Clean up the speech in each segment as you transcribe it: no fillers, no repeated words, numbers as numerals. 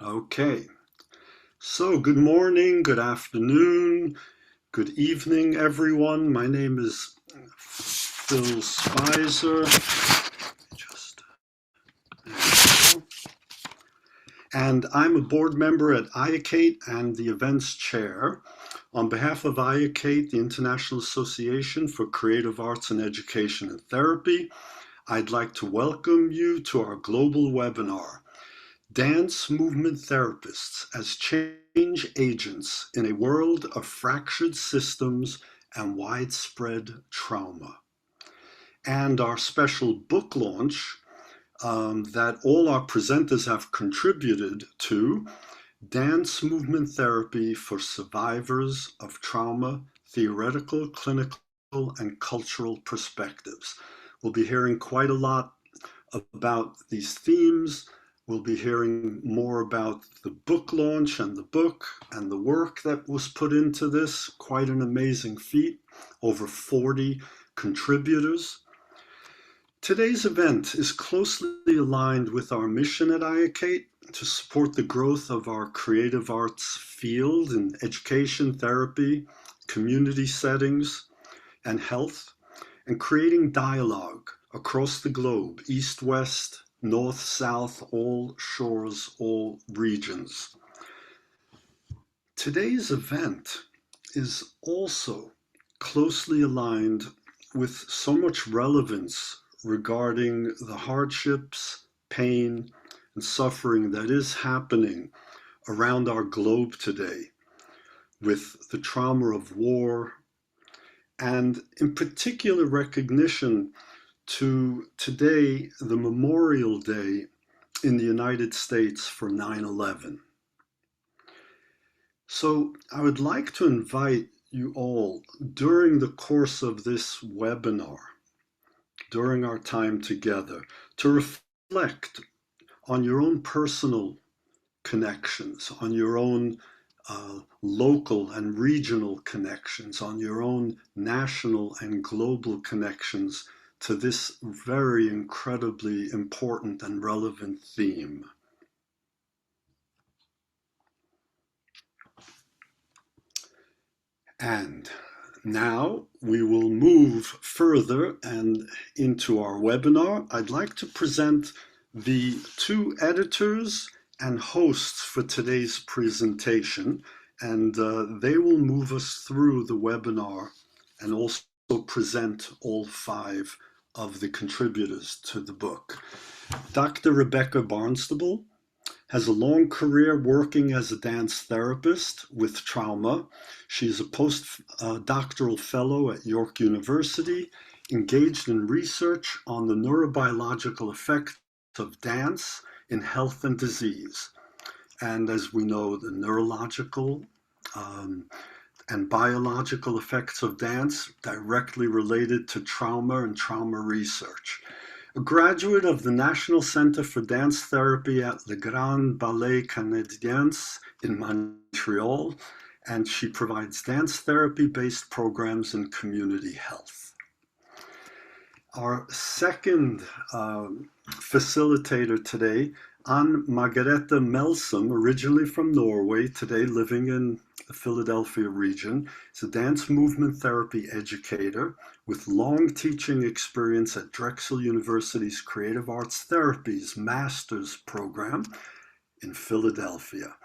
Okay, so good morning, good afternoon, good evening, everyone. My name is Phil Spicer. Just and I'm a board member at IACATE and the events chair. On behalf of IACATE, the International Association for Creative Arts in Education and Therapy, I'd like to welcome you to our global webinar, Dance Movement Therapists as Change Agents in a World of Fractured Systems and Widespread Trauma. And our special book launch that all our presenters have contributed to, Dance Movement Therapy for Survivors of Trauma, Theoretical, Clinical, and Cultural Perspectives. We'll be hearing quite a lot about these themes. We'll be hearing more about the book launch and the book and the work that was put into this. Quite an amazing feat, over 40 contributors. Today's event is closely aligned with our mission at IACATE to support the growth of our creative arts field in education, therapy, community settings, and health, and creating dialogue across the globe, east, west, north, south, all shores, all regions. Today's event is also closely aligned with so much relevance regarding the hardships, pain, and suffering that is happening around our globe today with the trauma of war, and in particular recognition to today, the Memorial Day in the United States for 9/11. So I would like to invite you all during the course of this webinar, during our time together, to reflect on your own personal connections, on your own local and regional connections, on your own national and global connections to this very incredibly important and relevant theme. And now we will move further and into our webinar. I'd like to present the two editors and hosts for today's presentation, and they will move us through the webinar and also present all 5 of the contributors to the book. Dr. Rebecca Barnstable has a long career working as a dance therapist with trauma. She's a postdoctoral fellow at York University, engaged in research on the neurobiological effects of dance in health and disease. And as we know, the neurological and biological effects of dance directly related to trauma and trauma research. A graduate of the National Center for Dance Therapy at Le Grand Ballet Canadiens in Montreal, and she provides dance therapy-based programs in community health. Our second facilitator today, Anne Margarete Melsom, originally from Norway, today living in the Philadelphia region, is a dance movement therapy educator with long teaching experience at Drexel University's Creative Arts Therapies Master's Program in Philadelphia.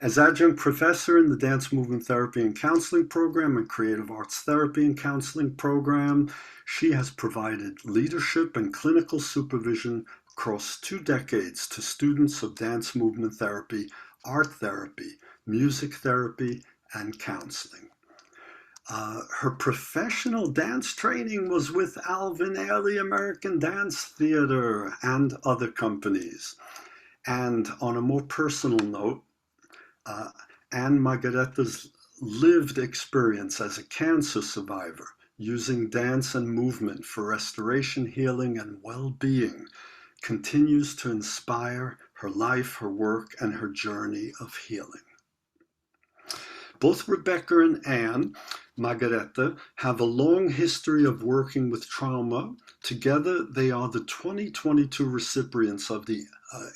As adjunct professor in the Dance Movement Therapy and Counseling Program and Creative Arts Therapy and Counseling Program, she has provided leadership and clinical supervision across 2 decades to students of dance movement therapy, art therapy, music therapy, and counseling. Her professional dance training was with Alvin Ailey American Dance Theater and other companies. And on a more personal note, Anne Margarete's lived experience as a cancer survivor using dance and movement for restoration, healing, and well-being continues to inspire her life, her work, and her journey of healing. Both Rebecca and Anne Margareta have a long history of working with trauma. Together, they are the 2022 recipients of the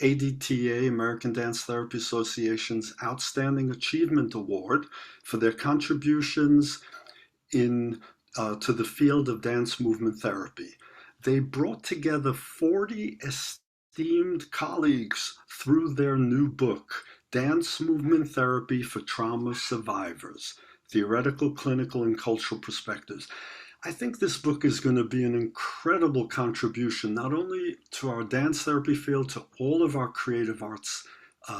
ADTA, American Dance Therapy Association's Outstanding Achievement Award for their contributions in to the field of dance movement therapy. They brought together 40 esteemed colleagues through their new book, Dance Movement Therapy for Trauma Survivors, Theoretical, Clinical, and Cultural Perspectives. I think this book is going to be an incredible contribution, not only to our dance therapy field, to all of our creative arts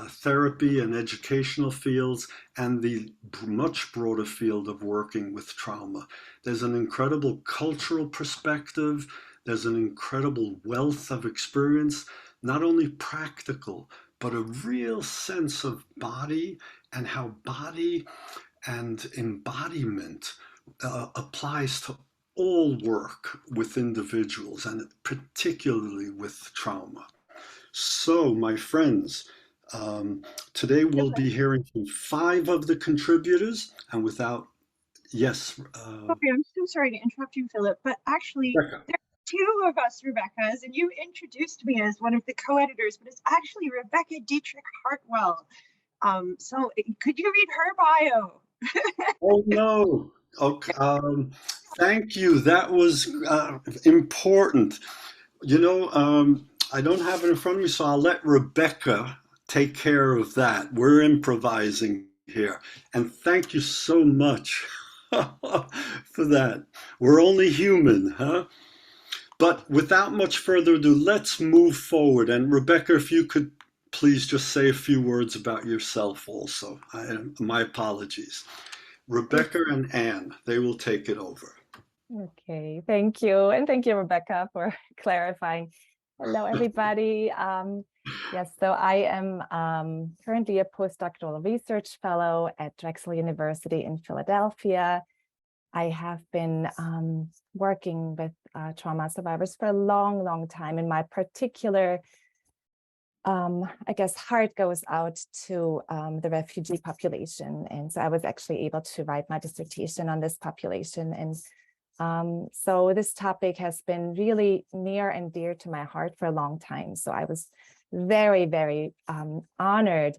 therapy and educational fields, and the much broader field of working with trauma. There's an incredible cultural perspective, there's an incredible wealth of experience, not only practical, but a real sense of body and how body and embodiment applies to all work with individuals and particularly with trauma. So, my friends, today we'll be hearing from 5 of the contributors, and without, yes, Sorry, I'm so sorry to interrupt you, Philip, but actually, Rebecca. there are two of us Rebeccas, and you introduced me as one of the co-editors, but it's actually Rebecca Dietrich Hartwell. So could you read her bio? Oh no. Okay. Thank you. That was important. I don't have it in front of me, so I'll let Rebecca take care of that. We're improvising here. And thank you so much for that. We're only human, huh? But without much further ado, let's move forward. And Rebecca, if you could please just say a few words about yourself also. My apologies. Rebecca and Anne, they will take it over. Okay, thank you. And thank you, Rebecca, for clarifying. Hello, everybody. Yes, so I am currently a postdoctoral research fellow at Drexel University in Philadelphia. I have been working with trauma survivors for a long, long time. And my particular, I guess, heart goes out to the refugee population. And so I was actually able to write my dissertation on this population. And so this topic has been really near and dear to my heart for a long time. So I was very, very honored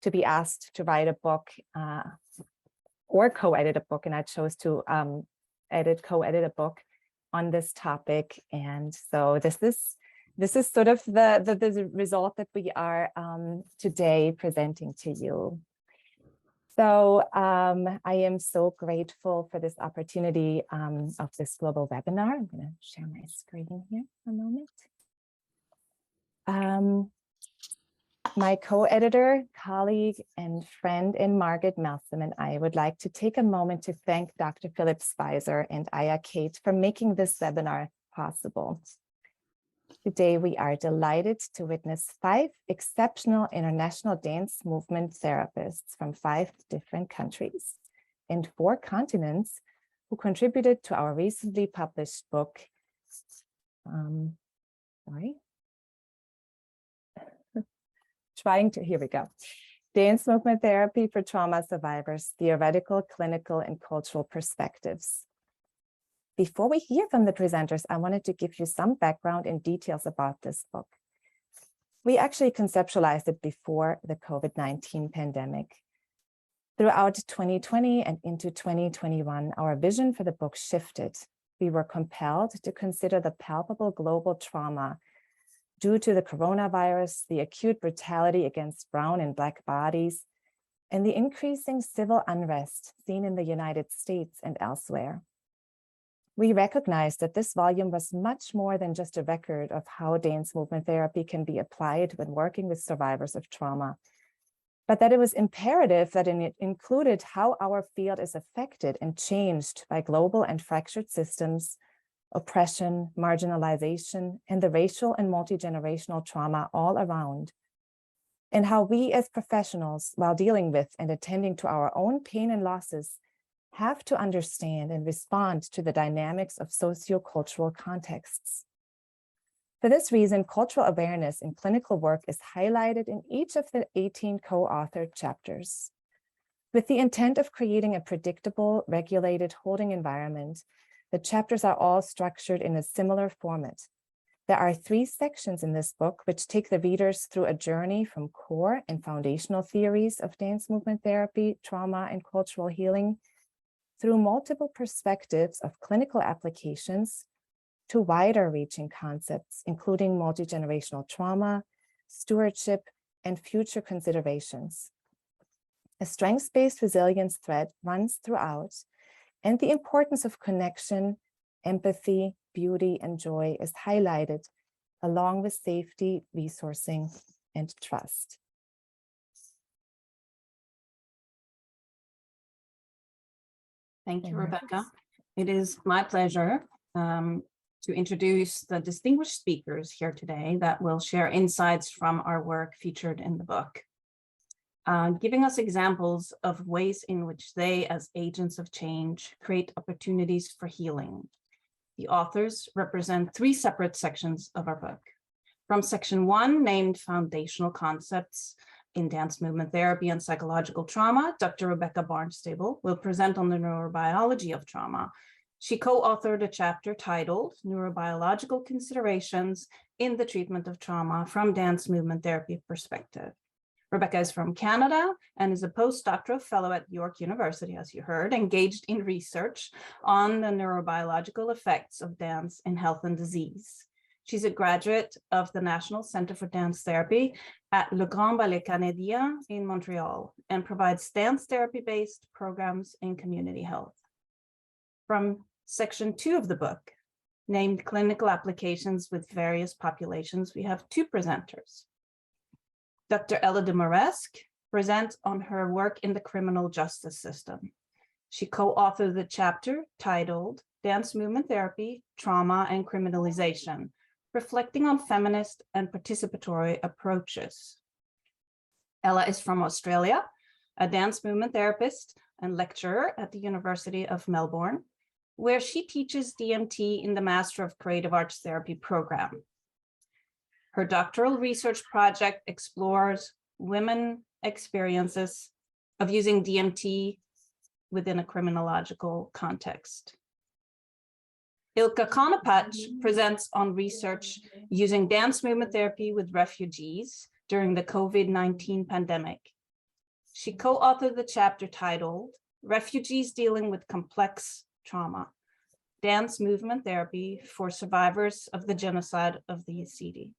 to be asked to write a book or co-edit a book. And I chose to co-edit a book on this topic. And so this is sort of the result that we are today presenting to you. So I am so grateful for this opportunity of this global webinar. I'm going to share my screen here for a moment. My co-editor, colleague, and friend in Margaret Melsom and I would like to take a moment to thank Dr. Philip Spicer and Aya Kate for making this webinar possible. Today, we are delighted to witness 5 exceptional international dance movement therapists from 5 different countries and 4 continents who contributed to our recently published book. Here we go. Dance Movement Therapy for Trauma Survivors, Theoretical, Clinical, and Cultural Perspectives. Before we hear from the presenters, I wanted to give you some background and details about this book. We actually conceptualized it before the COVID-19 pandemic. Throughout 2020 and into 2021, our vision for the book shifted. We were compelled to consider the palpable global trauma due to the coronavirus, the acute brutality against brown and Black bodies, and the increasing civil unrest seen in the United States and elsewhere. We recognized that this volume was much more than just a record of how dance movement therapy can be applied when working with survivors of trauma, but that it was imperative that it included how our field is affected and changed by global and fractured systems, oppression, marginalization, and the racial and multi-generational trauma all around, and how we as professionals, while dealing with and attending to our own pain and losses, have to understand and respond to the dynamics of sociocultural contexts. For this reason, cultural awareness in clinical work is highlighted in each of the 18 co-authored chapters. With the intent of creating a predictable, regulated holding environment, the chapters are all structured in a similar format. There are 3 sections in this book which take the readers through a journey from core and foundational theories of dance movement therapy, trauma, and cultural healing, through multiple perspectives of clinical applications to wider reaching concepts, including multi-generational trauma, stewardship, and future considerations. A strengths-based resilience thread runs throughout, and the importance of connection, empathy, beauty, and joy is highlighted, along with safety, resourcing, and trust. Thank you, Rebecca. It is my pleasure to introduce the distinguished speakers here today that will share insights from our work featured in the book, giving us examples of ways in which they, as agents of change, create opportunities for healing. The authors represent 3 separate sections of our book. From section 1, named Foundational Concepts in Dance Movement Therapy and Psychological Trauma, Dr. Rebecca Barnstable will present on the neurobiology of trauma. She co-authored a chapter titled Neurobiological Considerations in the Treatment of Trauma from Dance Movement Therapy Perspective. Rebecca is from Canada and is a postdoctoral fellow at York University, as you heard, engaged in research on the neurobiological effects of dance in health and disease. She's a graduate of the National Center for Dance Therapy at Le Grand Ballet Canadien in Montreal and provides dance therapy-based programs in community health. From section 2 of the book, named Clinical Applications with Various Populations, we have 2 presenters. Dr. Ella de Maresque presents on her work in the criminal justice system. She co-authored the chapter titled Dance Movement Therapy, Trauma, and Criminalization, reflecting on feminist and participatory approaches. Ella is from Australia, a dance movement therapist and lecturer at the University of Melbourne, where she teaches DMT in the Master of Creative Arts Therapy program. Her doctoral research project explores women experiences of using DMT within a criminological context. Ilka Konopach presents on research using dance movement therapy with refugees during the COVID-19 pandemic. She co-authored the chapter titled Refugees Dealing with Complex Trauma, Dance Movement Therapy for Survivors of the Genocide of the Yazidi.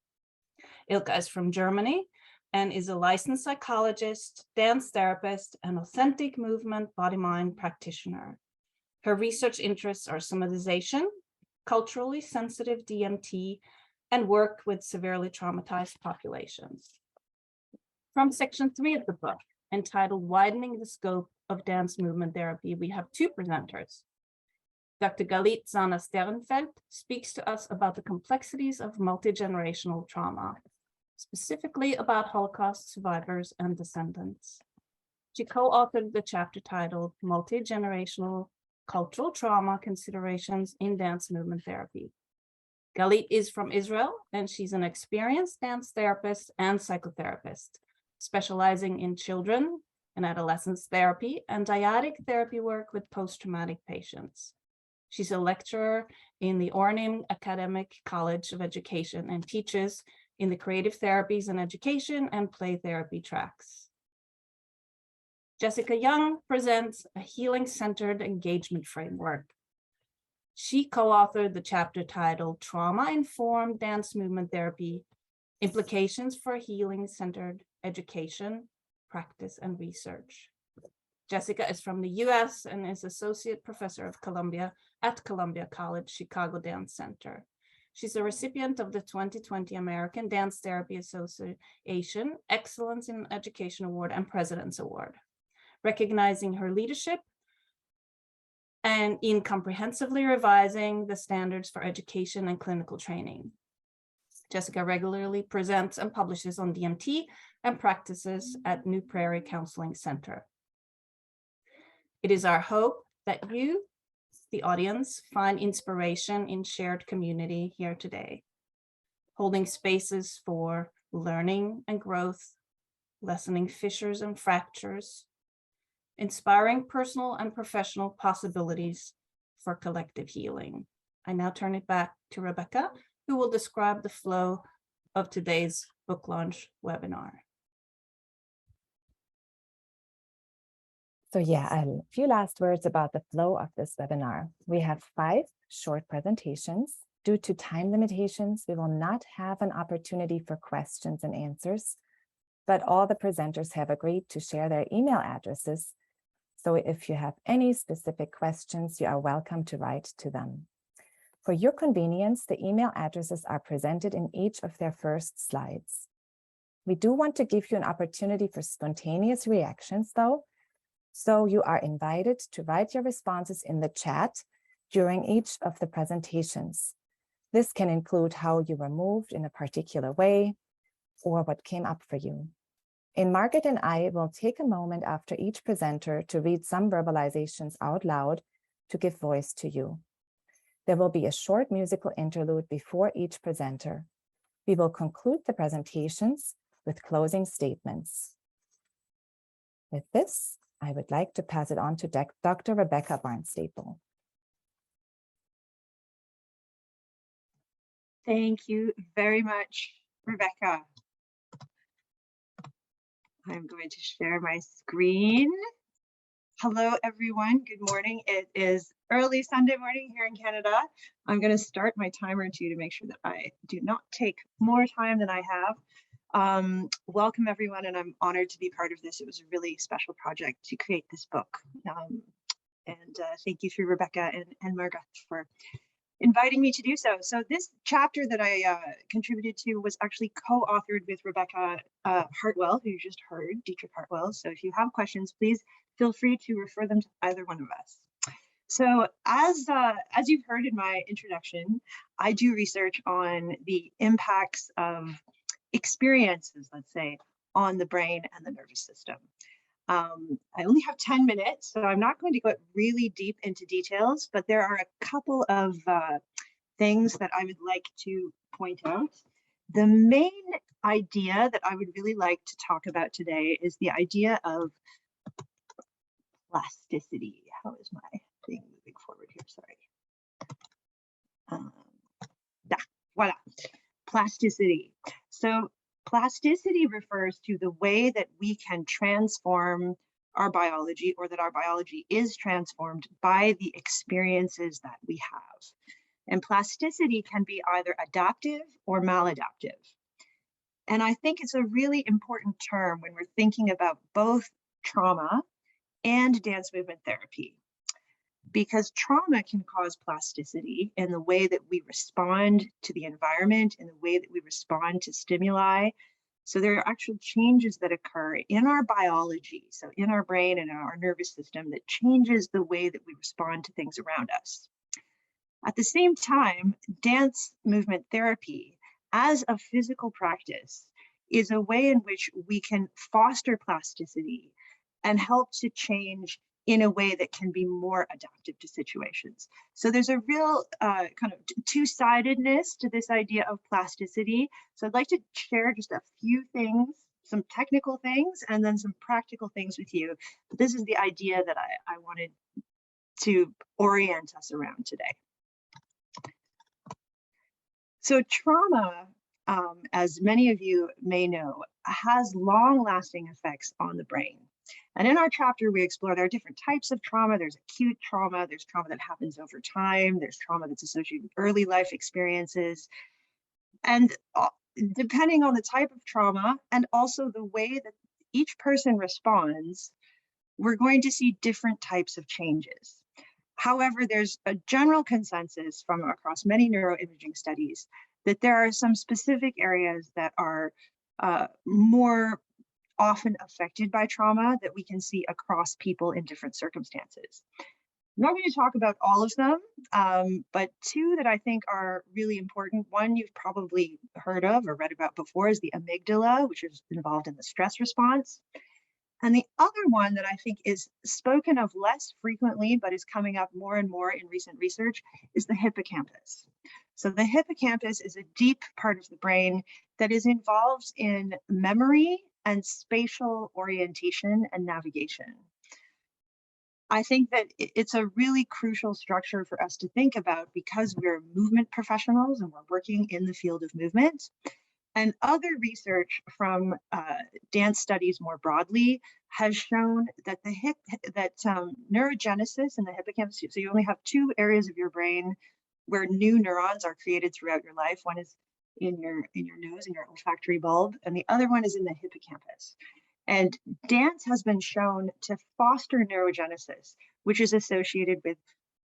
Ilka is from Germany and is a licensed psychologist, dance therapist, and authentic movement body-mind practitioner. Her research interests are somatization, culturally sensitive DMT, and work with severely traumatized populations. From section 3 of the book, entitled Widening the Scope of Dance Movement Therapy, we have 2 presenters. Dr. Galit Zana-Sternfeld speaks to us about the complexities of multi-generational trauma, specifically about Holocaust survivors and descendants. She co-authored the chapter titled Multi-Generational Cultural Trauma Considerations in Dance Movement Therapy. Galit is from Israel, and she's an experienced dance therapist and psychotherapist, specializing in children and adolescents therapy and dyadic therapy work with post-traumatic patients. She's a lecturer in the Ornim Academic College of Education and teaches in the Creative Therapies and Education and Play Therapy tracks. Jessica Young presents a healing-centered engagement framework. She co-authored the chapter titled Trauma-Informed Dance Movement Therapy, Implications for Healing-Centered Education, Practice, and Research. Jessica is from the US and is Associate Professor of Columbia at Columbia College Chicago Dance Center. She's a recipient of the 2020 American Dance Therapy Association Excellence in Education Award and President's Award, recognizing her leadership and in comprehensively revising the standards for education and clinical training. Jessica regularly presents and publishes on DMT and practices at New Prairie Counseling Center. It is our hope that you, the audience, find inspiration in shared community here today, holding spaces for learning and growth, lessening fissures and fractures, inspiring personal and professional possibilities for collective healing. I now turn it back to Rebecca, who will describe the flow of today's book launch webinar. So yeah, a few last words about the flow of this webinar. We have 5 short presentations. Due to time limitations, we will not have an opportunity for questions and answers, but all the presenters have agreed to share their email addresses. So if you have any specific questions, you are welcome to write to them. For your convenience, the email addresses are presented in each of their first slides. We do want to give you an opportunity for spontaneous reactions though, so you are invited to write your responses in the chat during each of the presentations. This can include how you were moved in a particular way or what came up for you. And Margaret and I will take a moment after each presenter to read some verbalizations out loud to give voice to you. There will be a short musical interlude before each presenter. We will conclude the presentations with closing statements. With this, I would like to pass it on to Dr. Rebecca Barnstaple. Thank you very much, Rebecca. I'm going to share my screen. Hello, everyone. Good morning. It is early Sunday morning here in Canada. I'm going to start my timer too to make sure that I do not take more time than I have. Welcome, everyone, and I'm honored to be part of this. It was a really special project to create this book. Thank you to Rebecca and Margaret for inviting me to do so. So this chapter that I contributed to was actually co-authored with Rebecca Hartwell, who you just heard, Dietrich Hartwell. So if you have questions, please feel free to refer them to either one of us. So as you've heard in my introduction, I do research on the impacts of experiences, let's say, on the brain and the nervous system. I only have 10 minutes, so I'm not going to go really deep into details, but there are a couple of things that I would like to point out. The main idea that I would really like to talk about today is the idea of plasticity. How is my thing moving forward here? Sorry. Voila, plasticity. So plasticity refers to the way that we can transform our biology, or that our biology is transformed by the experiences that we have. And plasticity can be either adaptive or maladaptive. And I think it's a really important term when we're thinking about both trauma and dance movement therapy, because trauma can cause plasticity in the way that we respond to the environment, in the way that we respond to stimuli. So there are actual changes that occur in our biology, so in our brain and in our nervous system, that changes the way that we respond to things around us. At the same time, dance movement therapy as a physical practice is a way in which we can foster plasticity and help to change in a way that can be more adaptive to situations. So there's a real kind of two-sidedness to this idea of plasticity. So I'd like to share just a few things, some technical things, and then some practical things with you. But this is the idea that I wanted to orient us around today. So trauma, as many of you may know, has long-lasting effects on the brain. And in our chapter, we explore there are different types of trauma. There's acute trauma, there's trauma that happens over time, there's trauma that's associated with early life experiences. And depending on the type of trauma and also the way that each person responds, we're going to see different types of changes. However, there's a general consensus from across many neuroimaging studies that there are some specific areas that are more often affected by trauma that we can see across people in different circumstances. I'm not going to talk about all of them, but two that I think are really important. One you've probably heard of or read about before is the amygdala, which is involved in the stress response. And the other one that I think is spoken of less frequently, but is coming up more and more in recent research, is the hippocampus. So the hippocampus is a deep part of the brain that is involved in memory and spatial orientation and navigation. I think that it's a really crucial structure for us to think about because we're movement professionals and we're working in the field of movement. And other research from dance studies more broadly has shown that neurogenesis in the hippocampus, so you only have two areas of your brain where new neurons are created throughout your life. One is in your nose, in your olfactory bulb, and the other one is in the hippocampus. And dance has been shown to foster neurogenesis, which is associated with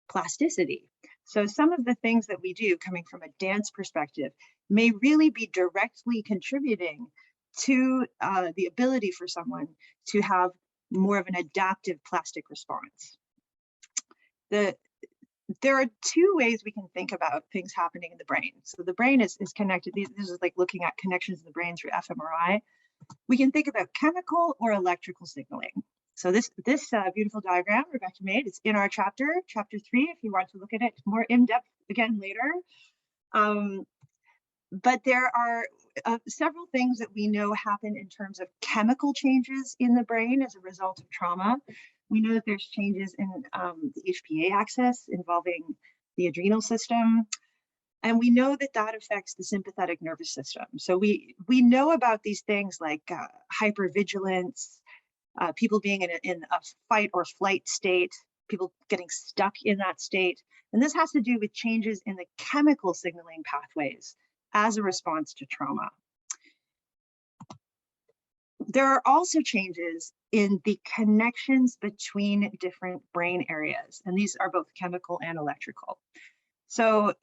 plasticity. So some of the things that we do coming from a dance perspective may really be directly contributing to the ability for someone to have more of an adaptive plastic response. There are two ways we can think about things happening in the brain. So the brain is connected. This is like looking at connections in the brain through fMRI. We can think about chemical or electrical signaling. So this beautiful diagram Rebecca made, it's in our chapter 3, if you want to look at it more in depth again later. But there are several things that we know happen in terms of chemical changes in the brain as a result of trauma. We know that there's changes in the HPA axis involving the adrenal system. And we know that that affects the sympathetic nervous system. So we know about these things like hypervigilance, people being in a fight or flight state, people getting stuck in that state. And this has to do with changes in the chemical signaling pathways as a response to trauma. There are also changes in the connections between different brain areas, and these are both chemical and electrical. So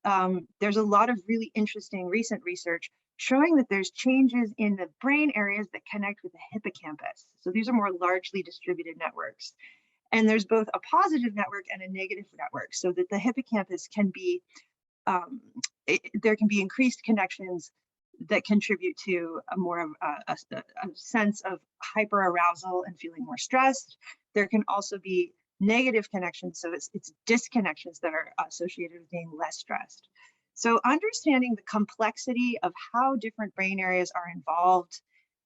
there's a lot of really interesting recent research showing that there's changes in the brain areas that connect with the hippocampus. So these are more largely distributed networks. And there's both a positive network and a negative network, so that the hippocampus can be, there can be increased connections that contribute to a more of a sense of hyperarousal and feeling more stressed. There can also be negative connections, so it's disconnections that are associated with being less stressed. So understanding the complexity of how different brain areas are involved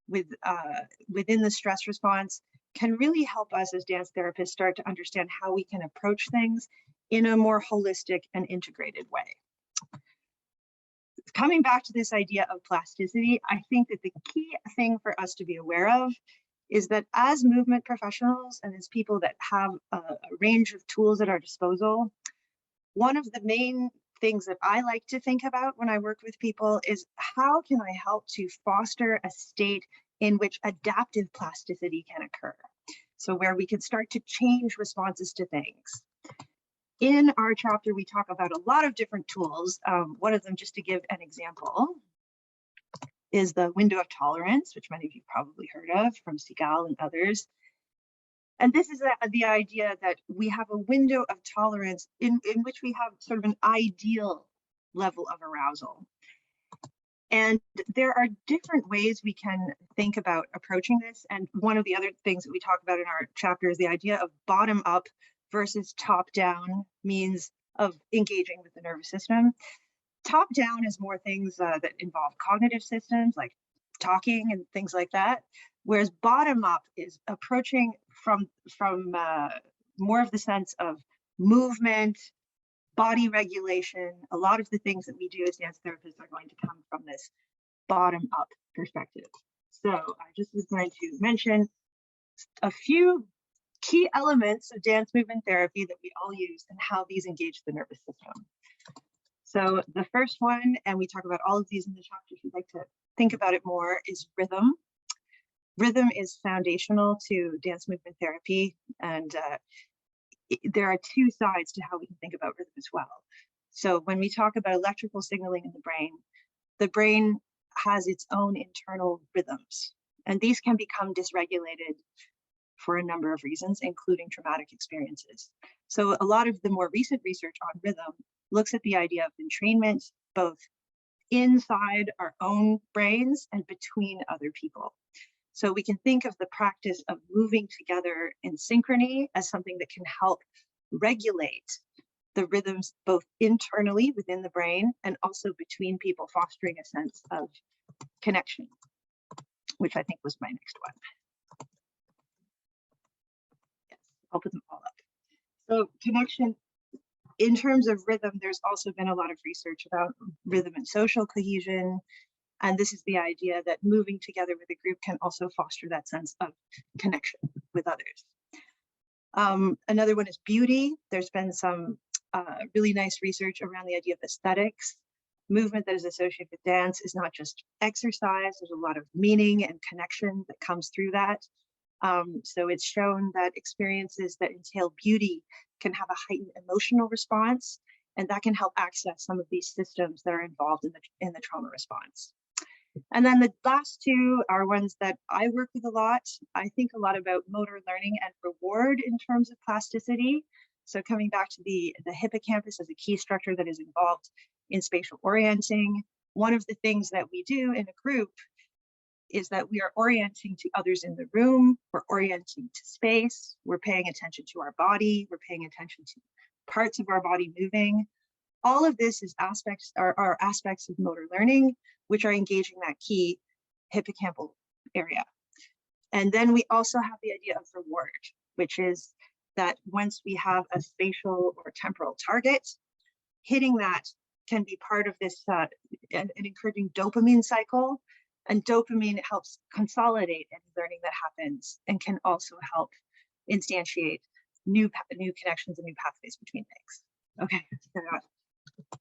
within the stress response can really help us as dance therapists start to understand how we can approach things in a more holistic and integrated way. Coming back to this idea of plasticity, I think that the key thing for us to be aware of is that as movement professionals and as people that have a range of tools at our disposal, one of the main things that I like to think about when I work with people is how can I help to foster a state in which adaptive plasticity can occur? So where we can start to change responses to things. In our chapter, we talk about a lot of different tools. One of them, just to give an example, is the window of tolerance, which many of you probably heard of from Segal and others. And this is the idea that we have a window of tolerance in which we have sort of an ideal level of arousal. And there are different ways we can think about approaching this. And one of the other things that we talk about in our chapter is the idea of bottom up versus top down means of engaging with the nervous system. Top down is more things that involve cognitive systems like talking and things like that, whereas bottom up is approaching from more of the sense of movement, body regulation. A lot of the things that we do as dance therapists are going to come from this bottom up perspective. So I just was going to mention a few key elements of dance movement therapy that we all use and how these engage the nervous system. So the first one, and we talk about all of these in the chapter if you'd like to think about it more, is rhythm. Rhythm is foundational to dance movement therapy, and there are two sides to how we can think about rhythm as well. So when we talk about electrical signaling in the brain has its own internal rhythms, and these can become dysregulated for a number of reasons, including traumatic experiences. So a lot of the more recent research on rhythm looks at the idea of entrainment, both inside our own brains and between other people. So we can think of the practice of moving together in synchrony as something that can help regulate the rhythms both internally within the brain and also between people, fostering a sense of connection, which I think was my next one. Yes, I'll put them all up. So connection, in terms of rhythm, there's also been a lot of research about rhythm and social cohesion. And this is the idea that moving together with a group can also foster that sense of connection with others. Another one is beauty. There's been some really nice research around the idea of aesthetics. Movement that is associated with dance is not just exercise. There's a lot of meaning and connection that comes through that. So it's shown that experiences that entail beauty can have a heightened emotional response, and that can help access some of these systems that are involved in the trauma response. And then the last two are ones that I work with a lot. I think a lot about motor learning and reward in terms of plasticity. So coming back to the hippocampus as a key structure that is involved in spatial orienting. One of the things that we do in a group is that we are orienting to others in the room, we're orienting to space, we're paying attention to our body, we're paying attention to parts of our body moving. All of this is are aspects of motor learning, which are engaging that key hippocampal area. And then we also have the idea of reward, which is that once we have a spatial or temporal target, hitting that can be part of this an encouraging dopamine cycle. And dopamine helps consolidate any learning that happens and can also help instantiate new connections and new pathways between things. Okay, so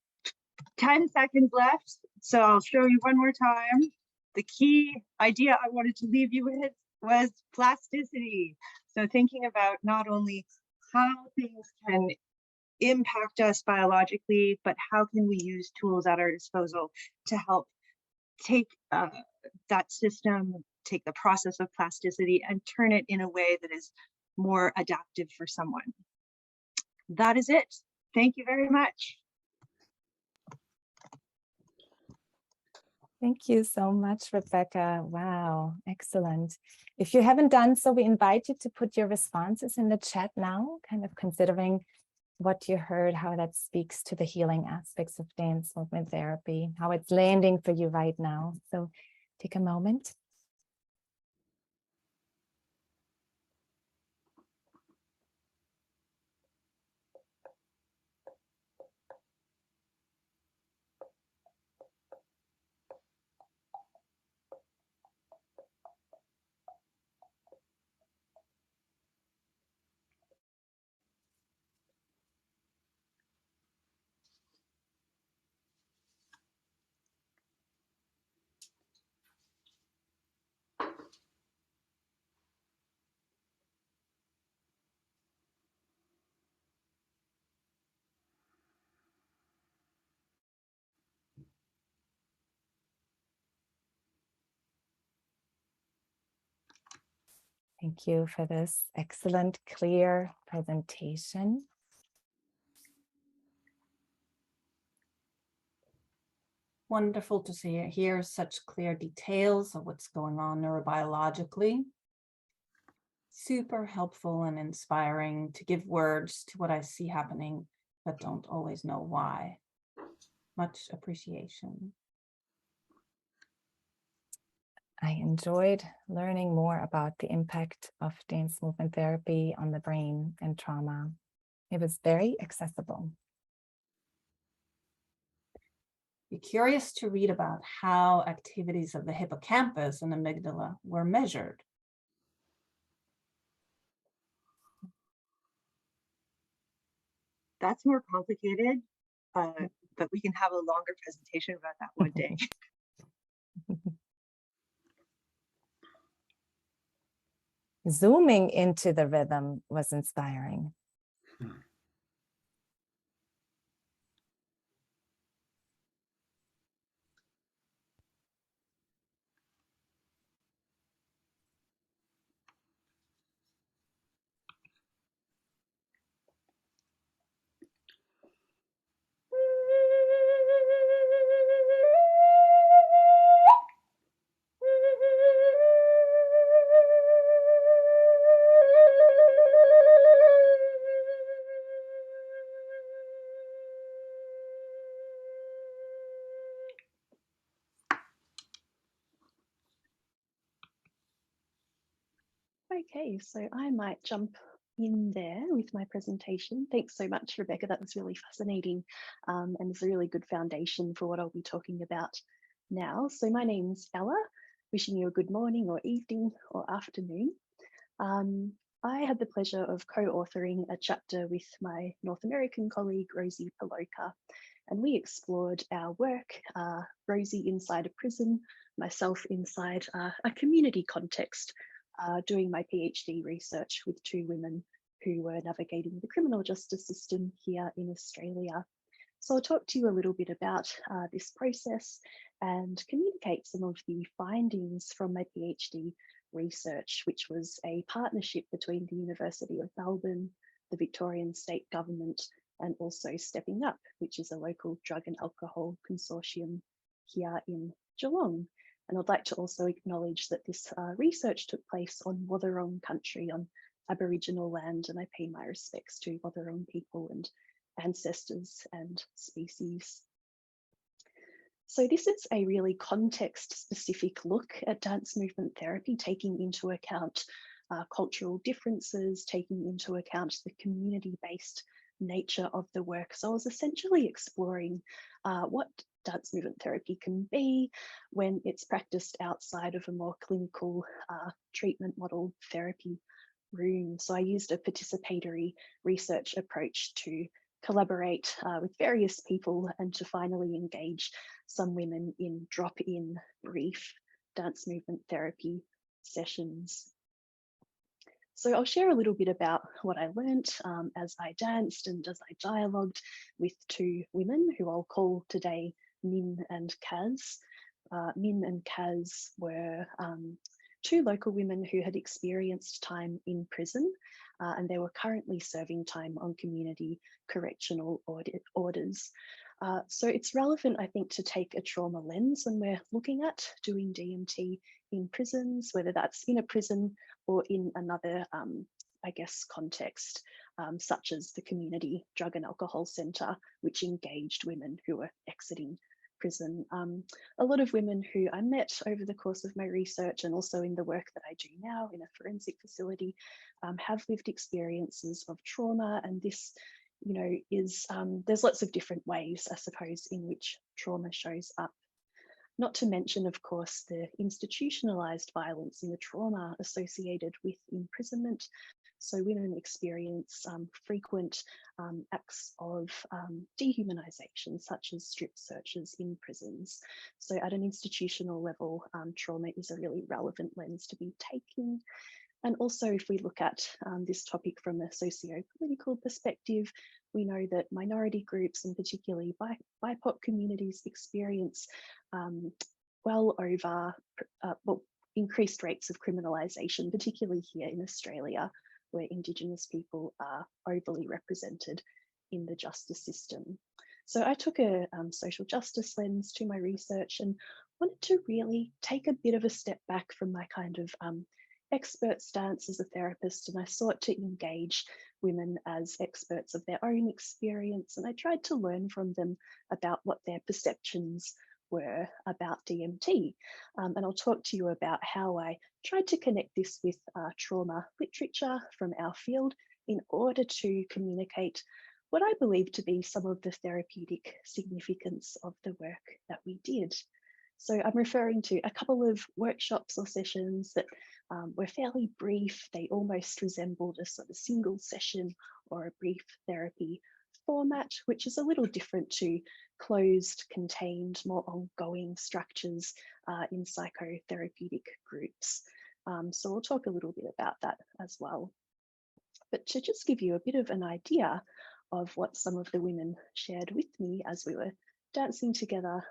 10 seconds left. So I'll show you one more time. The key idea I wanted to leave you with was plasticity. So thinking about not only how things can impact us biologically, but how can we use tools at our disposal to help take that system, take the process of plasticity and turn it in a way that is more adaptive for someone. That is it. Thank you very much. Thank you so much, Rebecca. Wow, excellent. If you haven't done so, we invite you to put your responses in the chat now, kind of considering what you heard, how that speaks to the healing aspects of dance movement therapy, how it's landing for you right now. So take a moment. Thank you for this excellent, clear presentation. Wonderful to hear such clear details of what's going on neurobiologically. Super helpful and inspiring to give words to what I see happening, but don't always know why. Much appreciation. I enjoyed learning more about the impact of dance movement therapy on the brain and trauma. It was very accessible. Be curious to read about how activities of the hippocampus and amygdala were measured. That's more complicated, but we can have a longer presentation about that one day. Zooming into the rhythm was inspiring. Okay, so I might jump in there with my presentation. Thanks so much, Rebecca. That was really fascinating, and it's a really good foundation for what I'll be talking about now. So my name's Ella, wishing you a good morning or evening or afternoon. I had the pleasure of co-authoring a chapter with my North American colleague, Rosie Paloka, and we explored our work, Rosie inside a prison, myself inside a community context, doing my PhD research with two women who were navigating the criminal justice system here in Australia. So I'll talk to you a little bit about this process and communicate some of the findings from my PhD research, which was a partnership between the University of Melbourne, the Victorian State Government, and also Stepping Up, which is a local drug and alcohol consortium here in Geelong. And I'd like to also acknowledge that this research took place on Wathaurong country, on Aboriginal land, and I pay my respects to Wathaurong people and ancestors and species. So this is a really context-specific look at dance movement therapy, taking into account cultural differences, taking into account the community-based nature of the work. So I was essentially exploring what dance movement therapy can be when it's practiced outside of a more clinical treatment model therapy room. So I used a participatory research approach to collaborate with various people and to finally engage some women in drop-in brief dance movement therapy sessions. So I'll share a little bit about what I learnt as I danced and as I dialogued with two women who I'll call today Min and Kaz. Min and Kaz were two local women who had experienced time in prison and they were currently serving time on community correctional orders. So it's relevant, I think, to take a trauma lens when we're looking at doing DMT in prisons, whether that's in a prison or in another, I guess, context, such as the Community Drug and Alcohol Centre, which engaged women who were exiting prison. A lot of women who I met over the course of my research and also in the work that I do now in a forensic facility have lived experiences of trauma, and this, you know, is there's lots of different ways, I suppose, in which trauma shows up. Not to mention, of course, the institutionalized violence and the trauma associated with imprisonment. So women experience frequent acts of dehumanization, such as strip searches in prisons. So at an institutional level, trauma is a really relevant lens to be taking. And also, if we look at this topic from a socio-political perspective, we know that minority groups and particularly BIPOC communities experience well over increased rates of criminalisation, particularly here in Australia, where Indigenous people are overly represented in the justice system. So I took a social justice lens to my research and wanted to really take a bit of a step back from my kind of expert stance as a therapist, and I sought to engage women as experts of their own experience, and I tried to learn from them about what their perceptions were about DMT. And I'll talk to you about how I tried to connect this with trauma literature from our field in order to communicate what I believe to be some of the therapeutic significance of the work that we did. So I'm referring to a couple of workshops or sessions that were fairly brief. They almost resembled a sort of single session or a brief therapy format, which is a little different to closed, contained, more ongoing structures in psychotherapeutic groups. So we'll talk a little bit about that as well. But to just give you a bit of an idea of what some of the women shared with me as we were dancing together,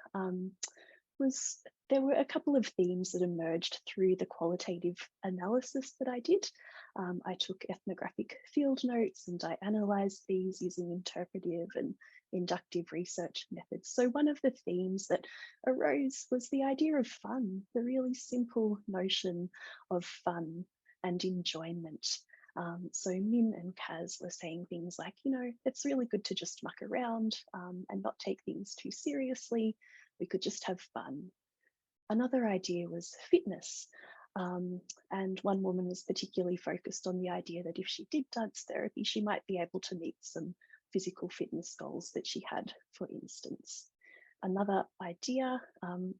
there were a couple of themes that emerged through the qualitative analysis that I did. I took ethnographic field notes and I analysed these using interpretive and inductive research methods. So one of the themes that arose was the idea of fun, the really simple notion of fun and enjoyment. So Min and Kaz were saying things like, you know, it's really good to just muck around and not take things too seriously. We could just have fun. Another idea was fitness. And one woman was particularly focused on the idea that if she did dance therapy, she might be able to meet some physical fitness goals that she had, for instance. Another idea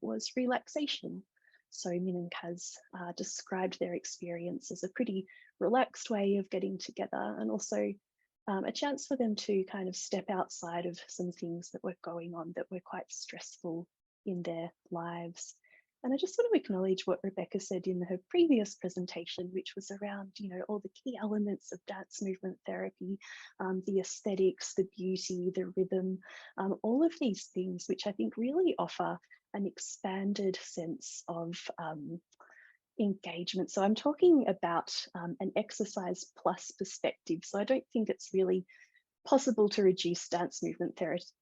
was relaxation. So Min and Kaz described their experience as a pretty relaxed way of getting together, and also a chance for them to kind of step outside of some things that were going on that were quite stressful in their lives. And I just want to acknowledge what Rebecca said in her previous presentation, which was around, all the key elements of dance movement therapy, the aesthetics, the beauty, the rhythm, all of these things, which I think really offer an expanded sense of engagement. So I'm talking about an exercise plus perspective. So I don't think it's really possible to reduce dance movement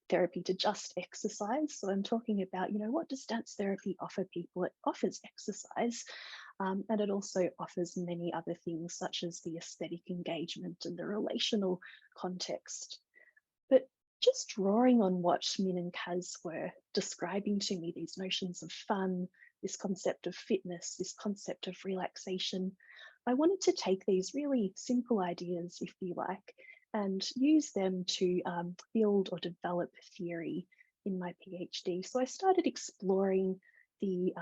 therapy to just exercise. So I'm talking about, what does dance therapy offer people? It offers exercise, and it also offers many other things such as the aesthetic engagement and the relational context. But just drawing on what Min and Kaz were describing to me, these notions of fun, this concept of fitness, this concept of relaxation, I wanted to take these really simple ideas, if you like, and use them to build or develop theory in my PhD. So I started exploring the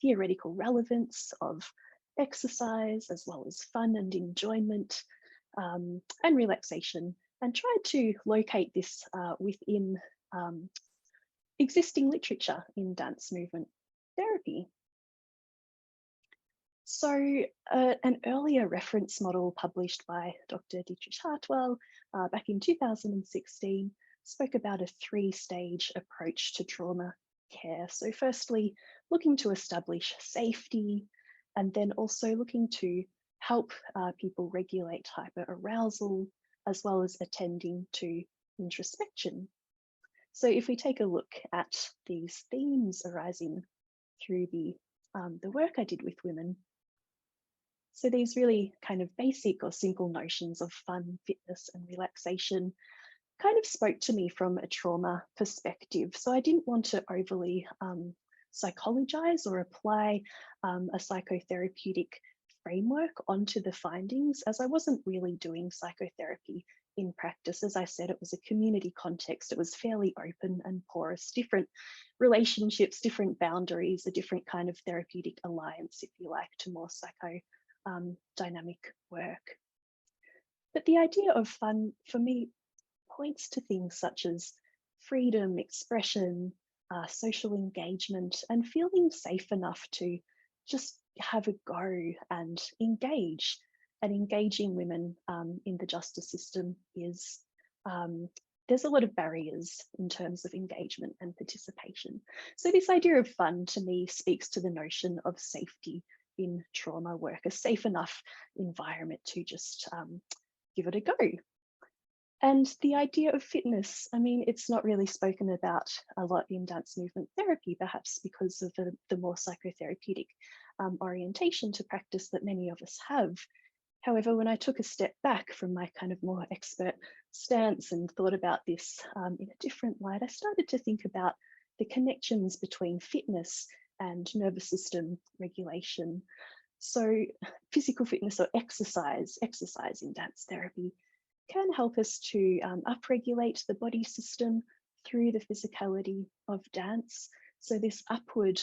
theoretical relevance of exercise, as well as fun and enjoyment and relaxation, and tried to locate this within existing literature in dance movement therapy. So an earlier reference model published by Dr. Dietrich Hartwell back in 2016 spoke about a three-stage approach to trauma care. So firstly, looking to establish safety, and then also looking to help people regulate hyperarousal, as well as attending to introspection. So if we take a look at these themes arising through the work I did with women, so these really kind of basic or simple notions of fun, fitness, and relaxation kind of spoke to me from a trauma perspective. So I didn't want to overly psychologize or apply a psychotherapeutic framework onto the findings, as I wasn't really doing psychotherapy in practice. As I said, it was a community context. It was fairly open and porous, different relationships, different boundaries, a different kind of therapeutic alliance, if you like, to more dynamic work. But the idea of fun for me points to things such as freedom, expression, social engagement, and feeling safe enough to just have a go and engage. And engaging women in the justice system is, there's a lot of barriers in terms of engagement and participation. So this idea of fun to me speaks to the notion of safety in trauma work, a safe enough environment to just give it a go. And the idea of fitness, I mean, it's not really spoken about a lot in dance movement therapy, perhaps because of the more psychotherapeutic orientation to practice that many of us have. However, when I took a step back from my kind of more expert stance and thought about this in a different light, I started to think about the connections between fitness and nervous system regulation. So physical fitness or exercise in dance therapy can help us to upregulate the body system through the physicality of dance. So this upward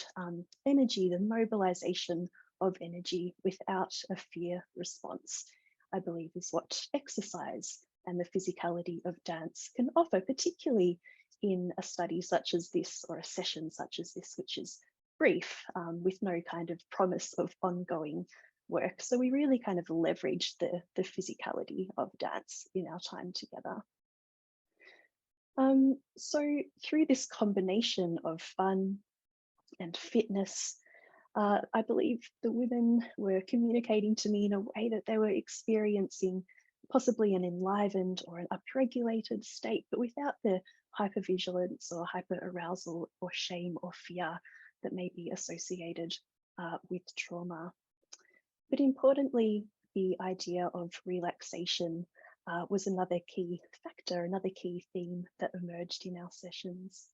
energy, the mobilization of energy without a fear response, I believe is what exercise and the physicality of dance can offer, particularly in a study such as this, or a session such as this, which is brief with no kind of promise of ongoing work. So we really kind of leveraged the physicality of dance in our time together. So through this combination of fun and fitness, I believe the women were communicating to me in a way that they were experiencing possibly an enlivened or an upregulated state, but without the hypervigilance or hyperarousal or shame or fear that may be associated with trauma. But importantly, the idea of relaxation was another key factor, another key theme that emerged in our sessions.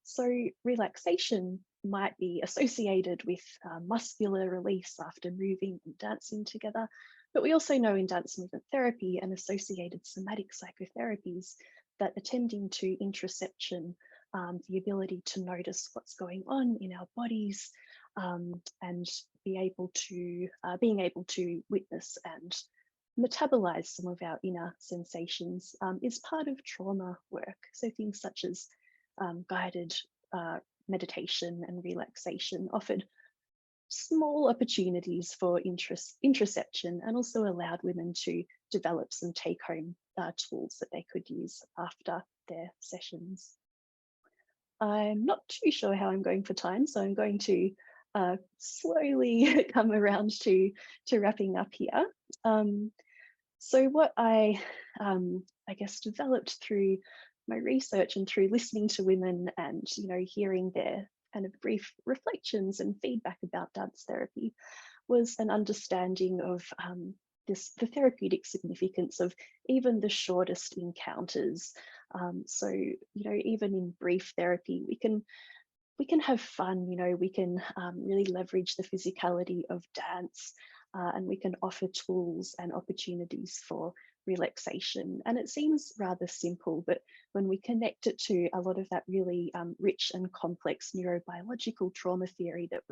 So relaxation might be associated with muscular release after moving and dancing together. But we also know in dance movement therapy and associated somatic psychotherapies that attending to interoception, the ability to notice what's going on in our bodies, and being able to witness and metabolize some of our inner sensations is part of trauma work. So things such as guided meditation and relaxation offered small opportunities for interoception and also allowed women to develop some take-home tools that they could use after their sessions. I'm not too sure how I'm going for time, so I'm going to slowly come around to wrapping up here. So what I guess developed through my research and through listening to women and hearing their kind of brief reflections and feedback about dance therapy was an understanding of the therapeutic significance of even the shortest encounters. So even in brief therapy, we can have fun. We can really leverage the physicality of dance, and we can offer tools and opportunities for relaxation. And it seems rather simple, but when we connect it to a lot of that really rich and complex neurobiological trauma theory that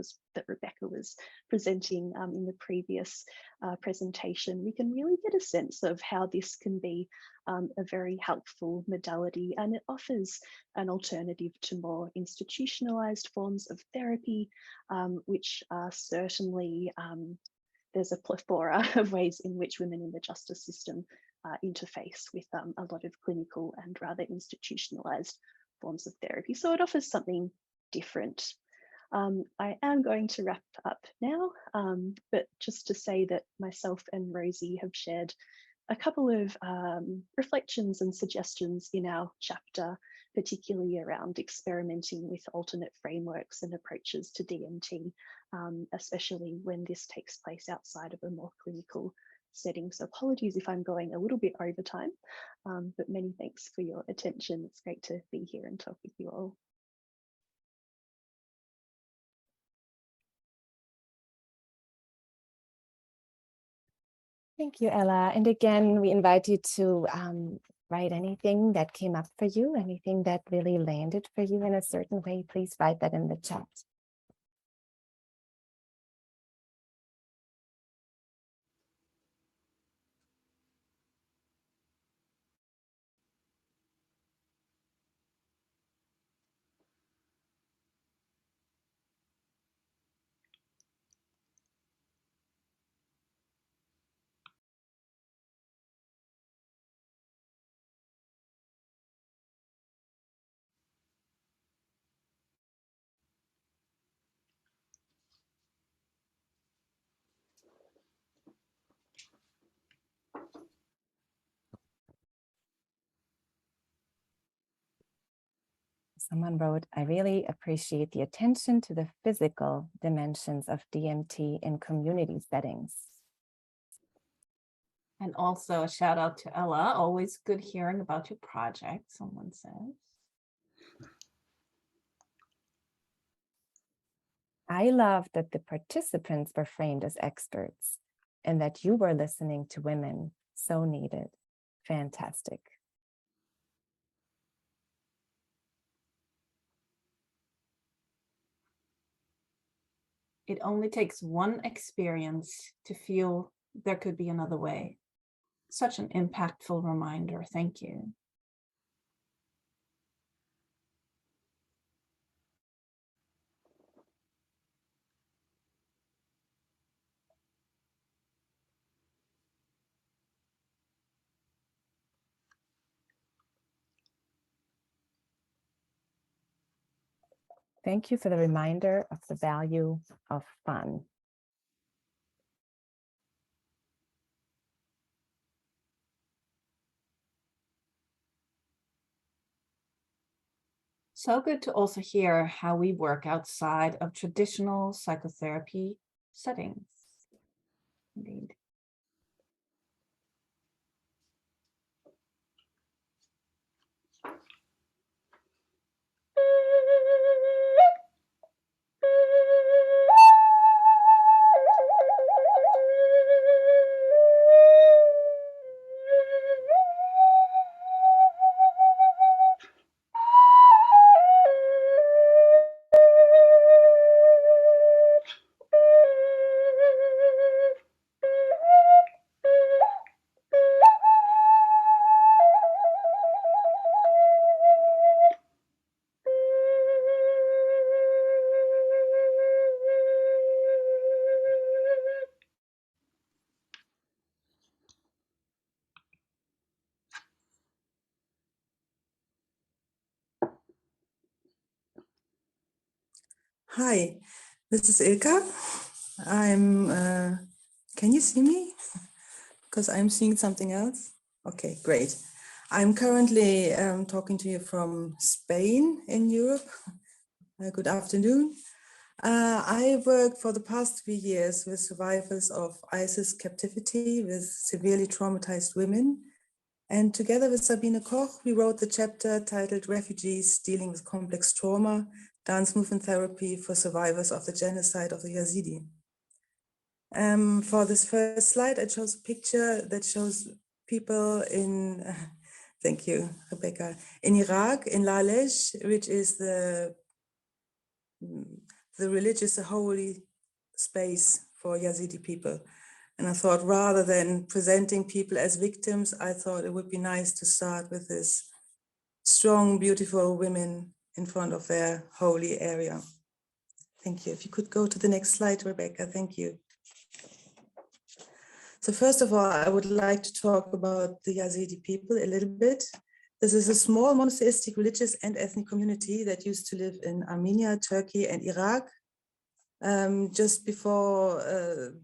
Rebecca was presenting in the previous presentation, we can really get a sense of how this can be a very helpful modality, and it offers an alternative to more institutionalized forms of therapy, which are certainly there's a plethora of ways in which women in the justice system interface with a lot of clinical and rather institutionalized forms of therapy. So it offers something different. I am going to wrap up now, but just to say that myself and Rosie have shared a couple of reflections and suggestions in our chapter, particularly around experimenting with alternate frameworks and approaches to DMT, especially when this takes place outside of a more clinical setting. So apologies if I'm going a little bit over time, but many thanks for your attention. It's great to be here and talk with you all. Thank you, Ella. And again, we invite you to write anything that came up for you, anything that really landed for you in a certain way. Please write that in the chat. Someone wrote, I really appreciate the attention to the physical dimensions of DMT in community settings. And also a shout out to Ella. Always good hearing about your project, someone says. I love that the participants were framed as experts and that you were listening to women. So needed. Fantastic. It only takes one experience to feel there could be another way. Such an impactful reminder. Thank you. Thank you for the reminder of the value of fun. So good to also hear how we work outside of traditional psychotherapy settings. Indeed. Hi, this is Ilka. Can you see me? Because I'm seeing something else. Okay, great. I'm currently talking to you from Spain in Europe. Good afternoon. I worked for the past 3 years with survivors of ISIS captivity with severely traumatized women. And together with Sabine Koch, we wrote the chapter titled Refugees Dealing with Complex Trauma, Dance Movement Therapy for Survivors of the Genocide of the Yazidi. For this first slide, I chose a picture that shows people in, thank you, Rebecca, in Iraq, in Lalej, which is the religious holy space for Yazidi people. And I thought rather than presenting people as victims, I thought it would be nice to start with this strong, beautiful women in front of their holy area. Thank you. If you could go to the next slide, Rebecca, thank you. So first of all, I would like to talk about the Yazidi people a little bit. This is a small monotheistic religious and ethnic community that used to live in Armenia, Turkey, and Iraq. Just before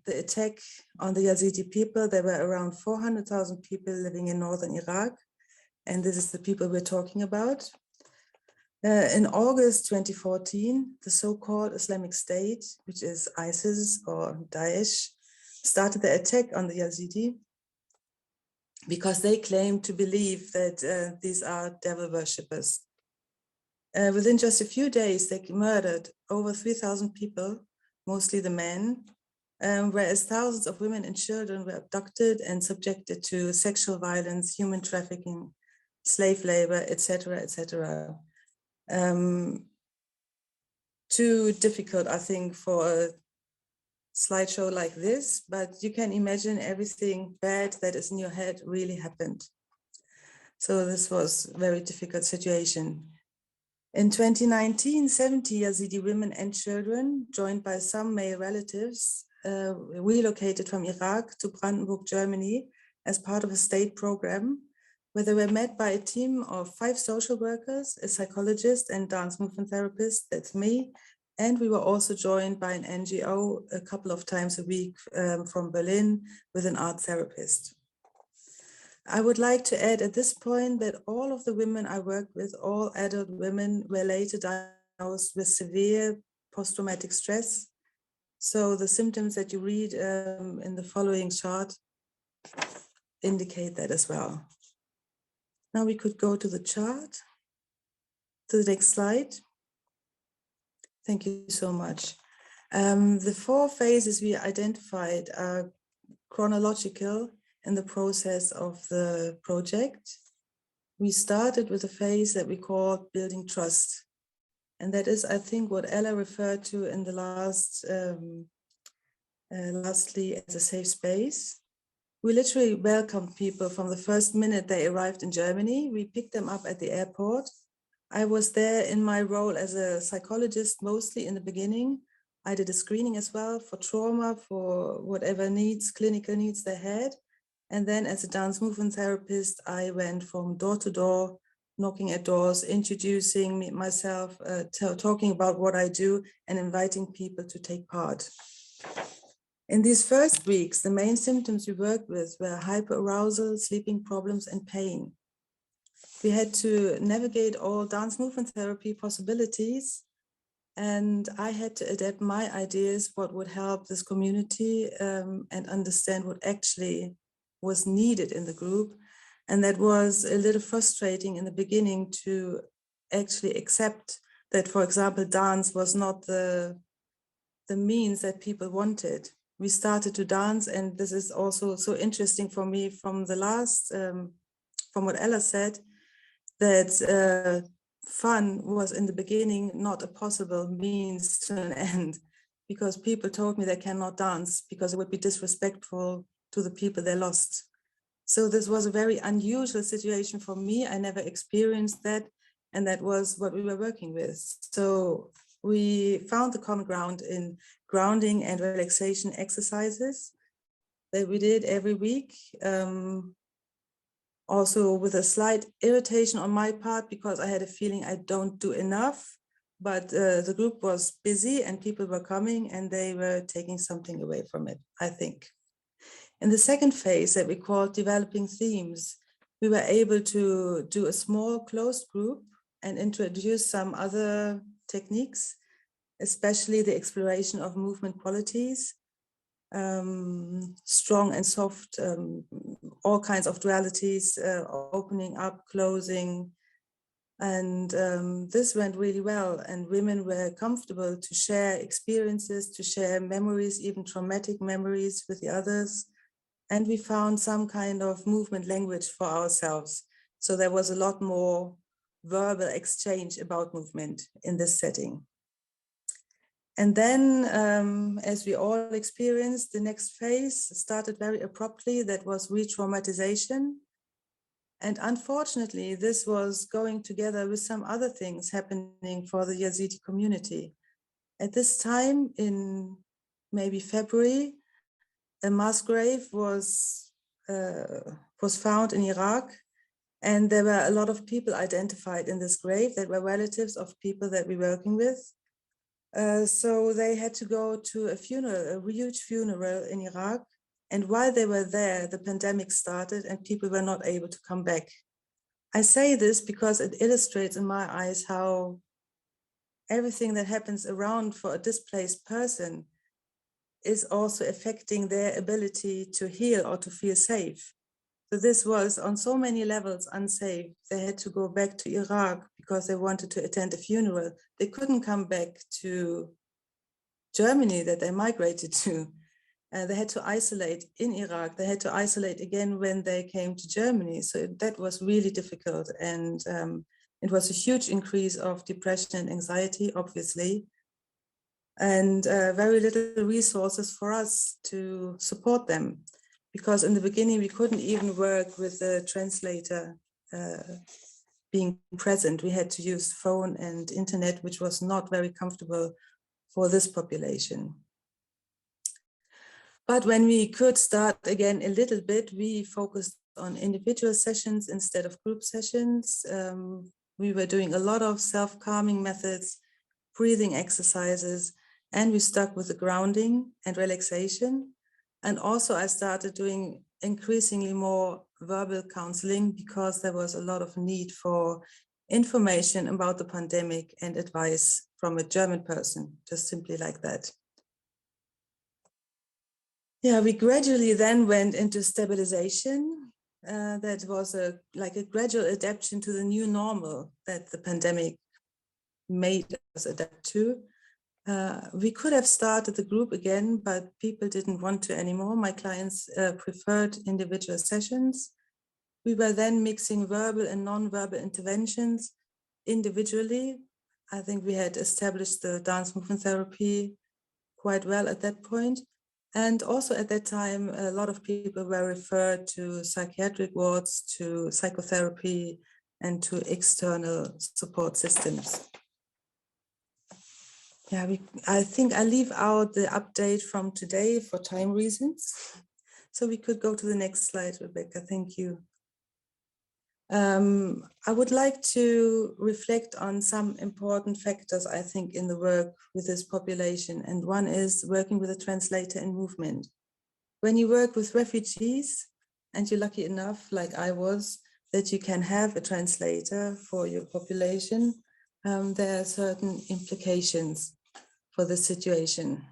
the attack on the Yazidi people, there were around 400,000 people living in northern Iraq. And this is the people we're talking about. In August 2014, the so-called Islamic State, which is ISIS or Daesh, started the attack on the Yazidi because they claim to believe that these are devil worshippers. Within just a few days, they murdered over 3,000 people, mostly the men, whereas thousands of women and children were abducted and subjected to sexual violence, human trafficking, slave labor, etc., etc. Too difficult, I think, for a slideshow like this, but you can imagine everything bad that is in your head really happened. So this was a very difficult situation. In 2019, 70 Yazidi women and children, joined by some male relatives, relocated from Iraq to Brandenburg, Germany, as part of a state program, where they were met by a team of 5 social workers, a psychologist and dance movement therapist, that's me, and we were also joined by an NGO a couple of times a week from Berlin with an art therapist. I would like to add at this point that all of the women I worked with, all adult women, were later diagnosed with severe post-traumatic stress. So the symptoms that you read in the following chart indicate that as well. Now we could go to the chart, to the next slide. Thank you so much. The 4 phases we identified are chronological in the process of the project. We started with a phase that we call building trust. And that is, I think, what Ella referred to in the lastly as a safe space. We literally welcomed people from the first minute they arrived in Germany. We picked them up at the airport. I was there in my role as a psychologist, mostly in the beginning. I did a screening as well for trauma, for whatever needs, clinical needs they had. And then as a dance movement therapist, I went from door to door, knocking at doors, introducing myself, talking about what I do and inviting people to take part. In these first weeks, the main symptoms we worked with were hyperarousal, sleeping problems, and pain. We had to navigate all dance movement therapy possibilities, and I had to adapt my ideas, what would help this community and understand what actually was needed in the group. And that was a little frustrating in the beginning to actually accept that, for example, dance was not the the means that people wanted. We started to dance, and this is also so interesting for me from the last, from what Ella said, that fun was in the beginning not a possible means to an end, because people told me they cannot dance because it would be disrespectful to the people they lost. So this was a very unusual situation for me. I never experienced that, and that was what we were working with. So we found the common ground in grounding and relaxation exercises that we did every week. Also with a slight irritation on my part, because I had a feeling I don't do enough, but the group was busy and people were coming and they were taking something away from it, I think. In the second phase that we called developing themes, we were able to do a small closed group and introduce some other techniques, especially the exploration of movement qualities, strong and soft, all kinds of dualities, opening up, closing. And this went really well, and women were comfortable to share experiences, to share memories, even traumatic memories with the others. And we found some kind of movement language for ourselves. So there was a lot more verbal exchange about movement in this setting. And then, as we all experienced, the next phase started very abruptly. That was re-traumatization. And unfortunately, this was going together with some other things happening for the Yazidi community. At this time, in maybe February, a mass grave was found in Iraq. And there were a lot of people identified in this grave that were relatives of people that we're working with. So they had to go to a funeral, a huge funeral in Iraq. And while they were there, the pandemic started and people were not able to come back. I say this because it illustrates in my eyes how everything that happens around for a displaced person is also affecting their ability to heal or to feel safe. So this was on so many levels unsafe. They had to go back to Iraq because they wanted to attend a funeral. They couldn't come back to Germany that they migrated to. They had to isolate in Iraq. They had to isolate again when they came to Germany. So that was really difficult. And it was a huge increase of depression and anxiety, obviously. And very little resources for us to support them. Because in the beginning, we couldn't even work with the translator being present. We had to use phone and internet, which was not very comfortable for this population. But when we could start again a little bit, we focused on individual sessions instead of group sessions. We were doing a lot of self-calming methods, breathing exercises, and we stuck with the grounding and relaxation. And also I started doing increasingly more verbal counseling because there was a lot of need for information about the pandemic and advice from a German person, just simply like that. Yeah, we gradually then went into stabilization. That was like a gradual adaptation to the new normal that the pandemic made us adapt to. We could have started the group again, but people didn't want to anymore. My clients preferred individual sessions. We were then mixing verbal and non-verbal interventions individually. I think we had established the dance movement therapy quite well at that point. And also at that time, a lot of people were referred to psychiatric wards, to psychotherapy, and to external support systems. Yeah, I think I leave out the update from today for time reasons. So we could go to the next slide, Rebecca. Thank you. I would like to reflect on some important factors, I think, in the work with this population. And one is working with a translator in movement. When you work with refugees, and you're lucky enough, like I was, that you can have a translator for your population, there are certain implications for the situation.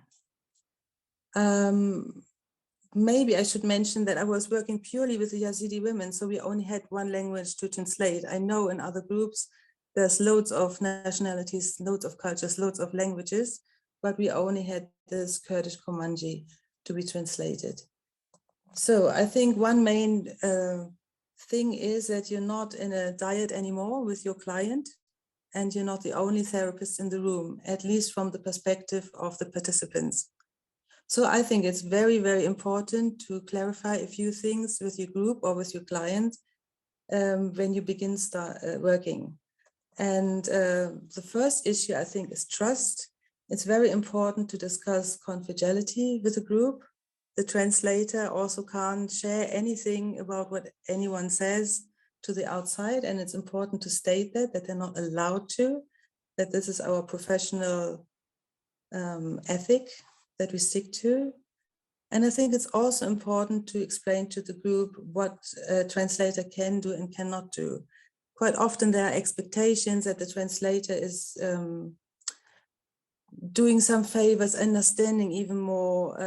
Maybe I should mention that I was working purely with the Yazidi women, so we only had one language to translate. I know in other groups, there's loads of nationalities, loads of cultures, loads of languages. but we only had this Kurdish Komanji to be translated. So I think one main thing is that you're not in a diet anymore with your client, and you're not the only therapist in the room, at least from the perspective of the participants. So I think it's very, very important to clarify a few things with your group or with your client when you begin working. And the first issue, I think, is trust. It's very important to discuss confidentiality with the group. The translator also can't share anything about what anyone says to the outside, and it's important to state that they're not allowed to, that this is our professional ethic that we stick to. And I think it's also important to explain to the group what a translator can do and cannot do. Quite often there are expectations that the translator is doing some favors, understanding even more,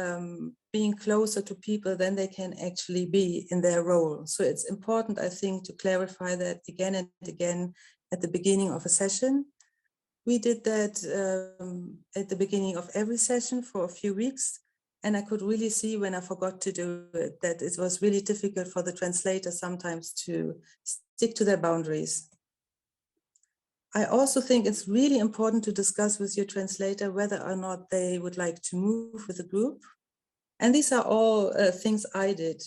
being closer to people than they can actually be in their role. So it's important, I think, to clarify that again and again at the beginning of a session. We did that at the beginning of every session for a few weeks. And I could really see when I forgot to do it, that it was really difficult for the translator sometimes to stick to their boundaries. I also think it's really important to discuss with your translator whether or not they would like to move with the group. And these are all things I did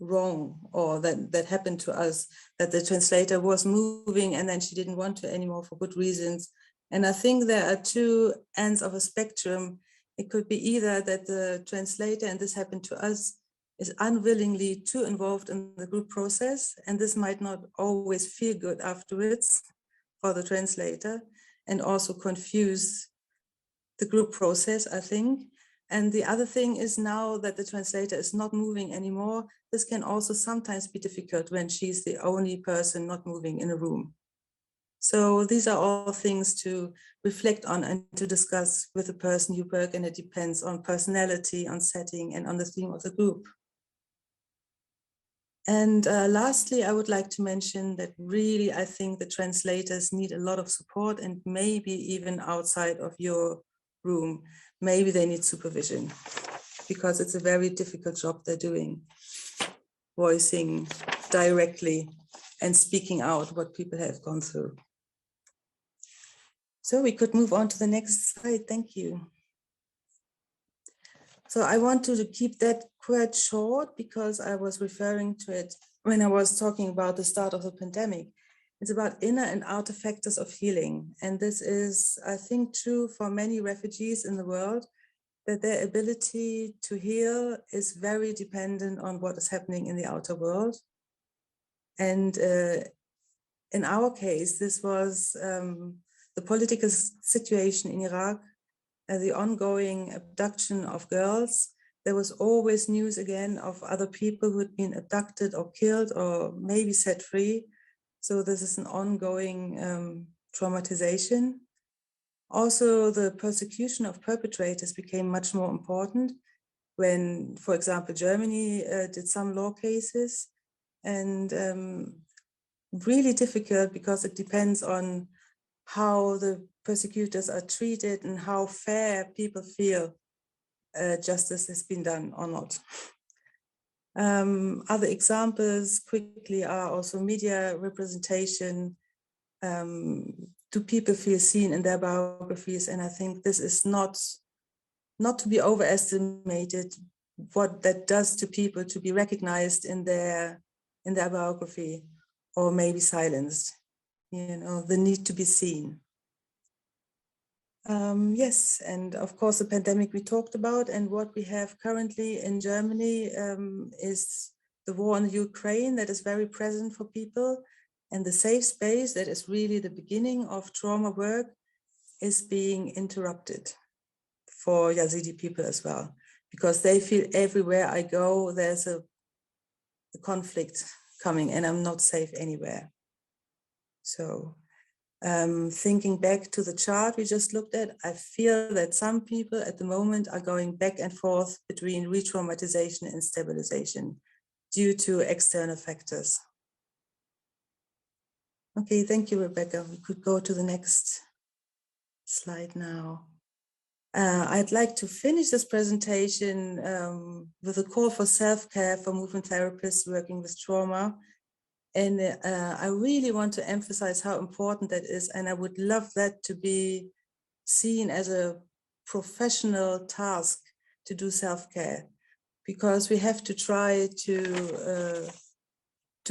wrong, or that happened to us, that the translator was moving and then she didn't want to anymore for good reasons. And I think there are two ends of a spectrum. It could be either that the translator, and this happened to us, is unwillingly too involved in the group process, and this might not always feel good afterwards for the translator, and also confuse the group process, I think. And the other thing is, now that the translator is not moving anymore, this can also sometimes be difficult when she's the only person not moving in a room. So these are all things to reflect on and to discuss with the person you work, and it depends on personality, on setting, and on the theme of the group. And lastly, I would like to mention that really, I think the translators need a lot of support, and maybe even outside of your room, maybe they need supervision, because it's a very difficult job they're doing, voicing directly and speaking out what people have gone through. So we could move on to the next slide. Thank you. So I want to keep that quite short, because I was referring to it when I was talking about the start of the pandemic. It's about inner and outer factors of healing. And this is, I think, true for many refugees in the world, that their ability to heal is very dependent on what is happening in the outer world. And in our case, this was the political situation in Iraq, the ongoing abduction of girls. There was always news again of other people who had been abducted or killed or maybe set free. So this is an ongoing traumatization. Also, the persecution of perpetrators became much more important when, for example, Germany did some law cases, and really difficult because it depends on how the persecutors are treated and how fair people feel justice has been done or not. Other examples quickly are also media representation. Do people feel seen in their biographies? And I think this is not to be overestimated, what that does to people to be recognized in their biography, or maybe silenced. You know, the need to be seen. Yes, and of course the pandemic we talked about, and what we have currently in Germany is the war in Ukraine that is very present for people, and the safe space that is really the beginning of trauma work is being interrupted for Yazidi people as well, because they feel everywhere I go there's a conflict coming and I'm not safe anywhere. So thinking back to the chart we just looked at, I feel that some people at the moment are going back and forth between re-traumatization and stabilization due to external factors. Okay, thank you, Rebecca. We could go to the next slide now. I'd like to finish this presentation with a call for self-care for movement therapists working with trauma. And I really want to emphasize how important that is. And I would love that to be seen as a professional task to do self-care, because we have to try to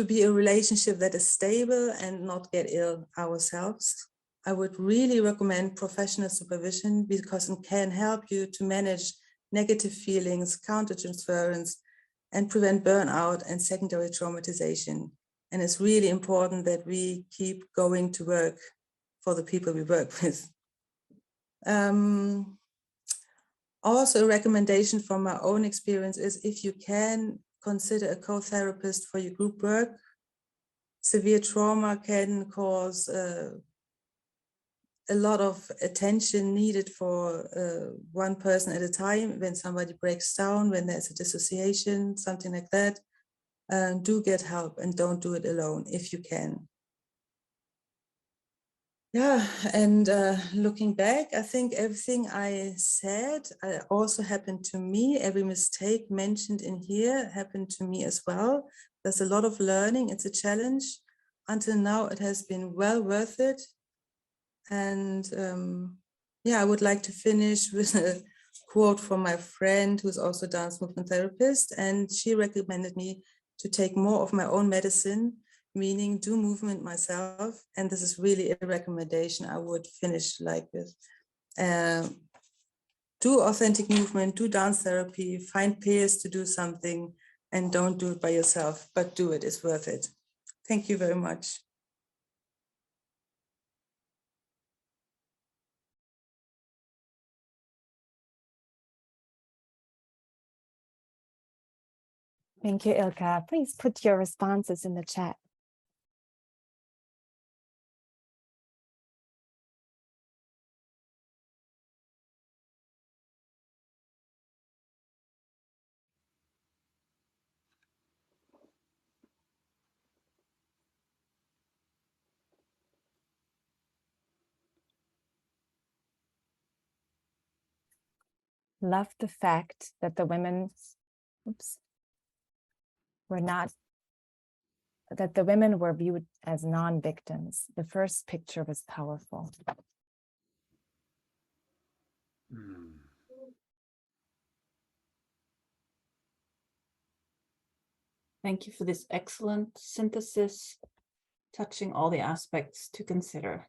be a relationship that is stable and not get ill ourselves. I would really recommend professional supervision because it can help you to manage negative feelings, countertransference, and prevent burnout and secondary traumatization. And it's really important that we keep going to work for the people we work with. Also, a recommendation from my own experience is, if you can, consider a co-therapist for your group work. Severe trauma can cause a lot of attention needed for one person at a time. When somebody breaks down, when there's a dissociation, something like that, do get help and don't do it alone if you can. Yeah, and looking back, I think everything I said also happened to me. Every mistake mentioned in here happened to me as well. There's a lot of learning. It's a challenge. Until now, it has been well worth it. And yeah, I would like to finish with a quote from my friend who's also a dance movement therapist. And she recommended me to take more of my own medicine, meaning do movement myself. And this is really a recommendation I would finish like this. Do authentic movement, do dance therapy, find peers to do something, and don't do it by yourself, but do it, it's worth it. Thank you very much. Thank you, Ilka. Please put your responses in the chat. Love the fact that the women, that the women were viewed as non-victims. The first picture was powerful. Thank you for this excellent synthesis, touching all the aspects to consider.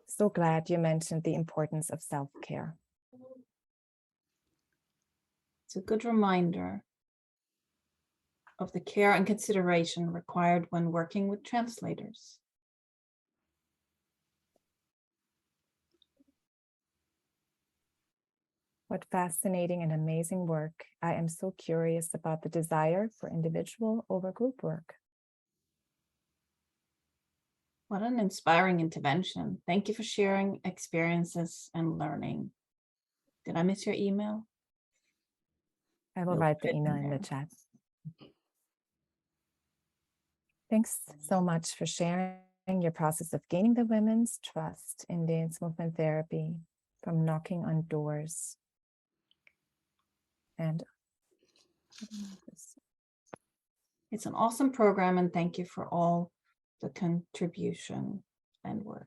So glad you mentioned the importance of self-care. It's a good reminder of the care and consideration required when working with translators. What fascinating and amazing work. I am so curious about the desire for individual over group work. What an inspiring intervention. Thank you for sharing experiences and learning. Did I miss your email? I will write the email in the chat. Thanks so much for sharing your process of gaining the women's trust in dance movement therapy, from knocking on doors. And it's an awesome program, and thank you for all the contribution and work.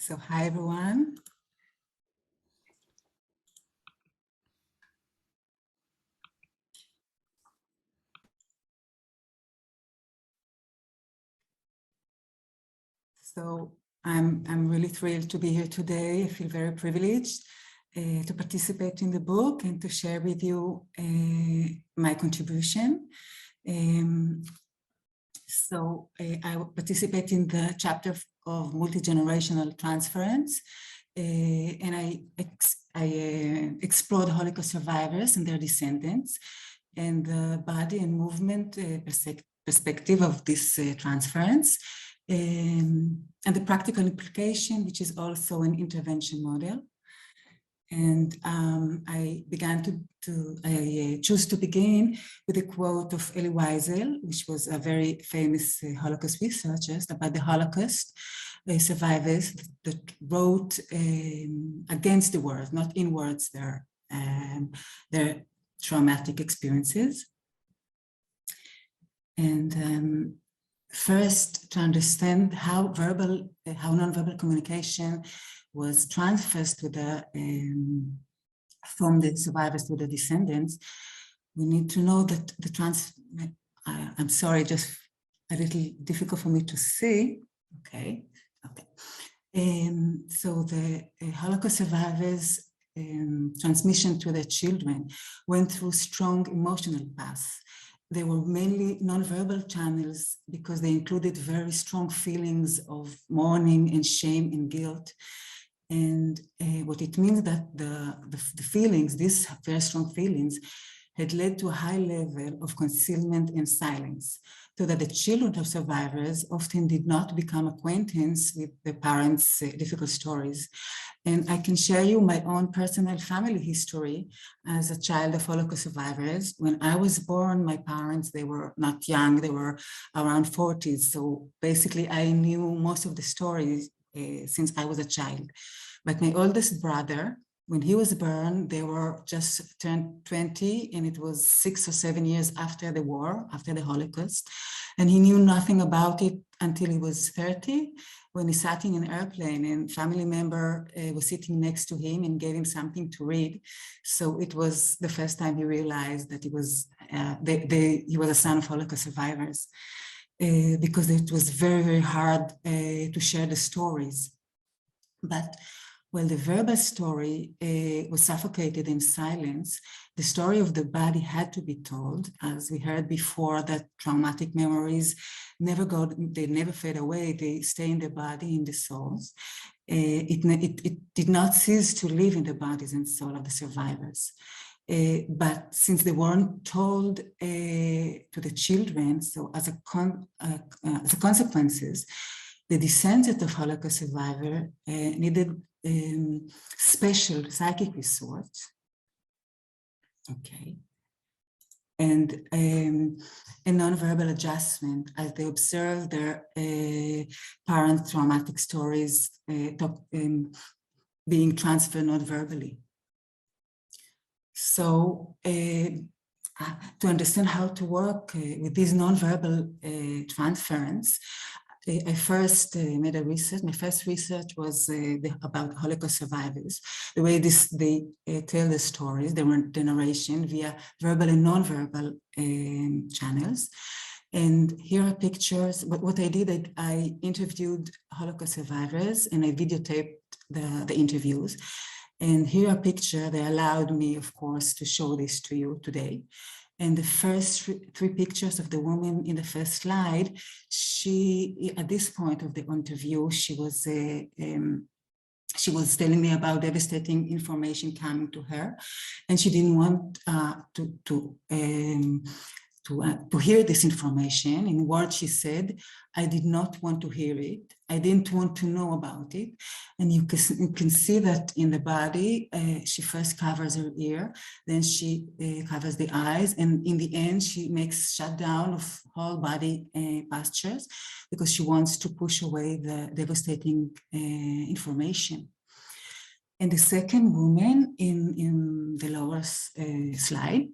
So hi everyone. So I'm really thrilled to be here today. I feel very privileged. to participate in the book and to share with you my contribution. So I participate in the chapter of multi-generational transference, and I explored Holocaust survivors and their descendants and the body and movement perspective of this transference, and the practical implication, which is also an intervention model. And I choose to begin with a quote of Elie Wiesel, which was a very famous Holocaust researcher about the Holocaust survivors that wrote against the words, not in words, their traumatic experiences. And first, to understand how nonverbal communication was transferred to from the survivors to the descendants, we need to know that I'm sorry, just a little difficult for me to see. Okay. So the Holocaust survivors' transmission to their children went through strong emotional paths. They were mainly nonverbal channels because they included very strong feelings of mourning and shame and guilt. And what it means that the feelings, these very strong feelings, had led to a high level of concealment and silence, so that the children of survivors often did not become acquainted with the parents' difficult stories. And I can share you my own personal family history as a child of Holocaust survivors. When I was born, my parents, they were not young, they were around 40s. So basically I knew most of the stories since I was a child. But my oldest brother, when he was born, they were just turned 20, and it was 6 or 7 years after the war, after the Holocaust. And he knew nothing about it until he was 30, when he sat in an airplane and family member was sitting next to him and gave him something to read. So it was the first time he realized that he was a son of Holocaust survivors, because it was very, very hard to share the stories. But while the verbal story was suffocated in silence, the story of the body had to be told. As we heard before, that traumatic memories they never fade away, they stay in the body, in the souls. It did not cease to live in the bodies and soul of the survivors. But since they weren't told to the children, so as a consequences, the descendants of Holocaust survivor needed special psychic resort, okay, and a nonverbal adjustment as they observe their parent traumatic stories being transferred nonverbally. So to understand how to work with these nonverbal transference, I first made a research. My first research was about Holocaust survivors, the way they tell the stories, the narration via verbal and non-verbal channels. And here are pictures. What I did, I interviewed Holocaust survivors and I videotaped the interviews. And here are pictures. They allowed me, of course, to show this to you today. And the first three pictures of the woman in the first slide, she, at this point of the interview, she was telling me about devastating information coming to her, and she didn't want to hear this information. In words, she said, "I did not want to hear it. I didn't want to know about it." And you can see that in the body, she first covers her ear, then she covers the eyes, and in the end, she makes shutdown of whole body postures because she wants to push away the devastating information. And the second woman in the lower slide,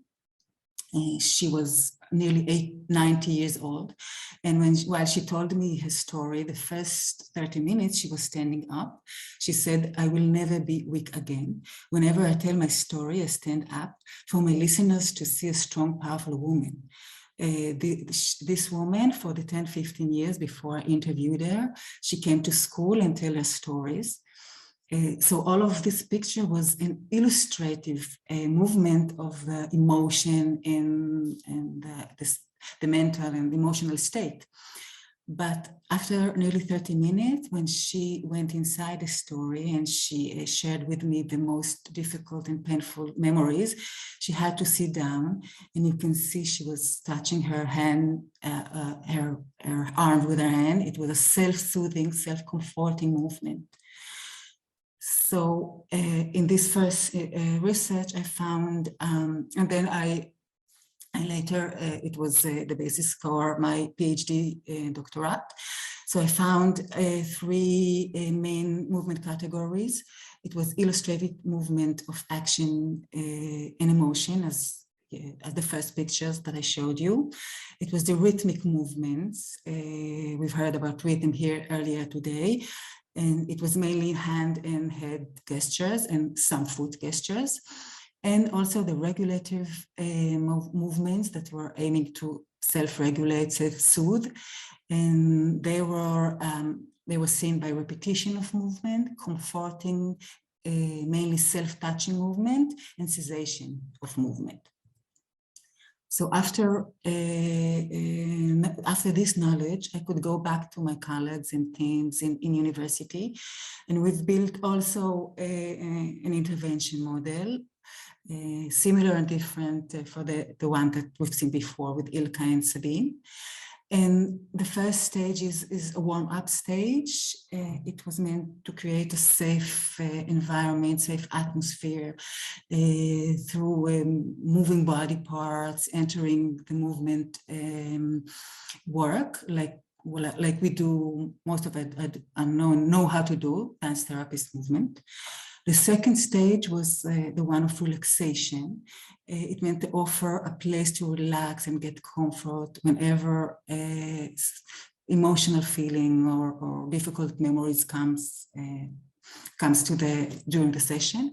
she was nearly 90 years old. And while she told me her story, the first 30 minutes, she was standing up. She said, "I will never be weak again. Whenever I tell my story, I stand up for my listeners to see a strong, powerful woman." This woman, for the 10, 15 years before I interviewed her, she came to school and tell her stories. So all of this picture was an illustrative movement of the emotion and the mental and emotional state. But after nearly 30 minutes, when she went inside the story and she shared with me the most difficult and painful memories, she had to sit down, and you can see she was touching her hand, her arm with her hand. It was a self-soothing, self-comforting movement. So in this first research, I found, and then I later, it was the basis for my PhD doctorate. So I found 3 main movement categories. It was illustrated movement of action and emotion, as the first pictures that I showed you. It was the rhythmic movements. We've heard about rhythm here earlier today. And it was mainly hand and head gestures and some foot gestures. And also the regulative movements that were aiming to self-regulate, self-soothe. And they were seen by repetition of movement, comforting, mainly self-touching movement, and cessation of movement. So after this knowledge, I could go back to my colleagues and teams in university, and we've built also an intervention model, similar and different for the one that we've seen before with Ilka and Sabine. And the first stage is a warm-up stage. It was meant to create a safe environment, safe atmosphere through moving body parts, entering the movement work, like we do most of it, I know how to do, dance therapist movement. The second stage was the one of relaxation. It meant to offer a place to relax and get comfort whenever emotional feeling or difficult memories comes during the session.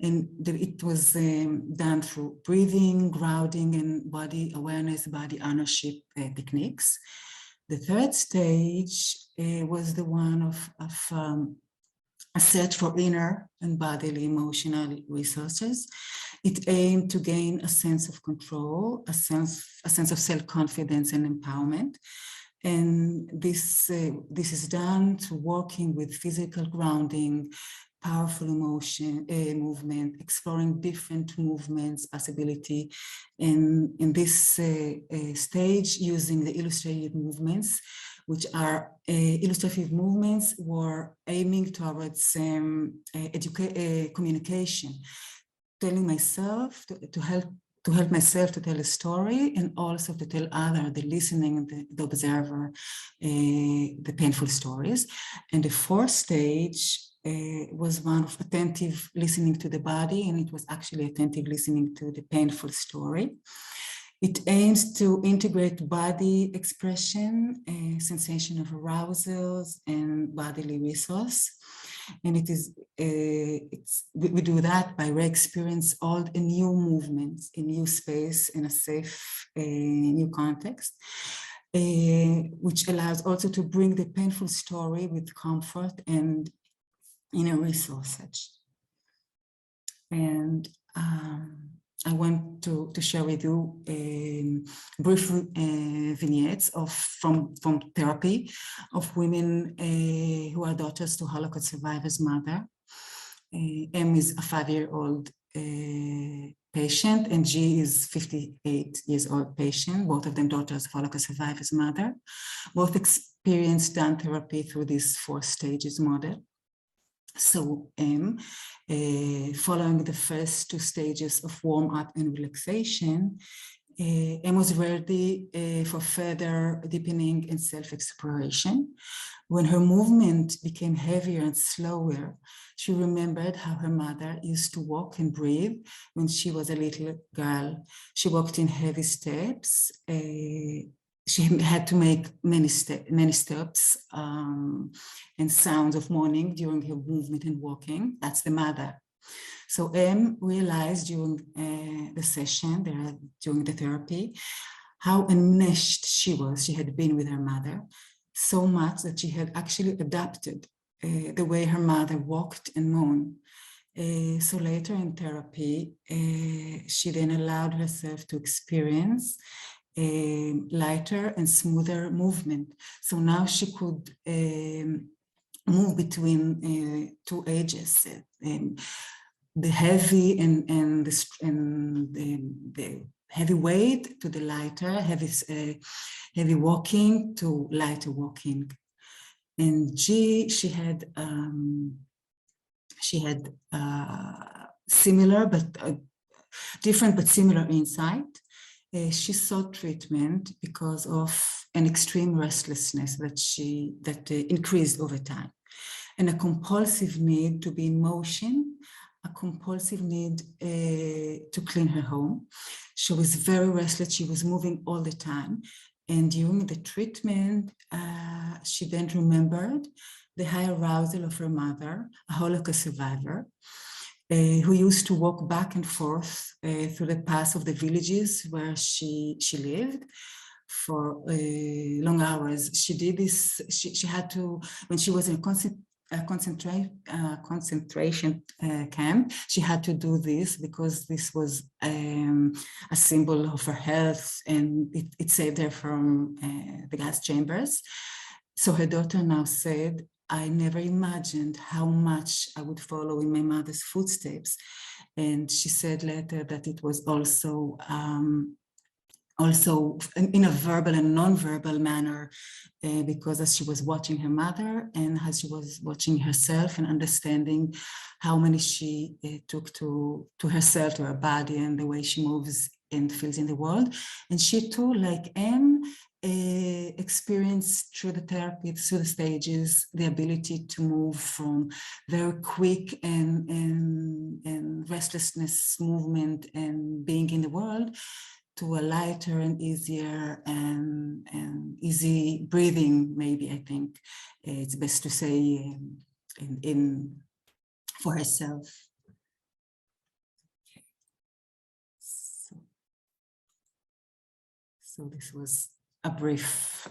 And it was done through breathing, grounding, and body awareness, body ownership techniques. The third stage was the one of a search for inner and bodily emotional resources. It aimed to gain a sense of control, a sense of self-confidence and empowerment. And this is done through working with physical grounding, powerful emotion, movement, exploring different movements, possibility. And in this stage, using the illustrated movements, which are illustrative movements, were aiming towards communication, telling myself to help myself to tell a story, and also to tell others, the listening, the observer, the painful stories. And the fourth stage was one of attentive listening to the body, and it was actually attentive listening to the painful story. It aims to integrate body expression, sensation of arousals, and bodily resource. And it is, we do that by re-experience all the new movements in new space, in a safe new context, which allows also to bring the painful story with comfort and inner resources. And I want to share with you brief vignettes from therapy of women who are daughters to Holocaust survivors' mother. M is a 5-year-old patient, and G is 58 years old patient, both of them daughters of Holocaust survivors' mother. Both experienced done therapy through this 4 stages model. So M, following the first 2 stages of warm-up and relaxation, M was ready for further deepening and self-exploration. When her movement became heavier and slower, she remembered how her mother used to walk and breathe when she was a little girl. She walked in heavy steps. She had to make many steps and sounds of mourning during her movement and walking. That's the mother. So M realized during the session, during the therapy, how enmeshed she was. She had been with her mother so much that she had actually adapted the way her mother walked and moved. So later in therapy, she then allowed herself to experience a lighter and smoother movement. So now she could move between two ages, the heavy and the heavy weight to the lighter, heavy walking to lighter walking. And she had similar but different but similar insight. She sought treatment because of an extreme restlessness that increased over time, and a compulsive need to be in motion, a compulsive need to clean her home. She was very restless. She was moving all the time. And during the treatment, she then remembered the high arousal of her mother, a Holocaust survivor, who used to walk back and forth through the paths of the villages where she lived for long hours. She did this, she had to, when she was in a concentration camp, she had to do this because this was a symbol of her health, and it saved her from the gas chambers. So her daughter now said, I never imagined how much I would follow in my mother's footsteps. And she said later that it was also in a verbal and non-verbal manner, because as she was watching her mother and as she was watching herself and understanding how many she took to herself, to her body, and the way she moves and feels in the world. And she too, like Anne, experienced through the therapy, through the stages, the ability to move from very quick and restlessness movement and being in the world to a lighter and easier and easy breathing, maybe. I think it's best to say for herself. Okay. So this was a brief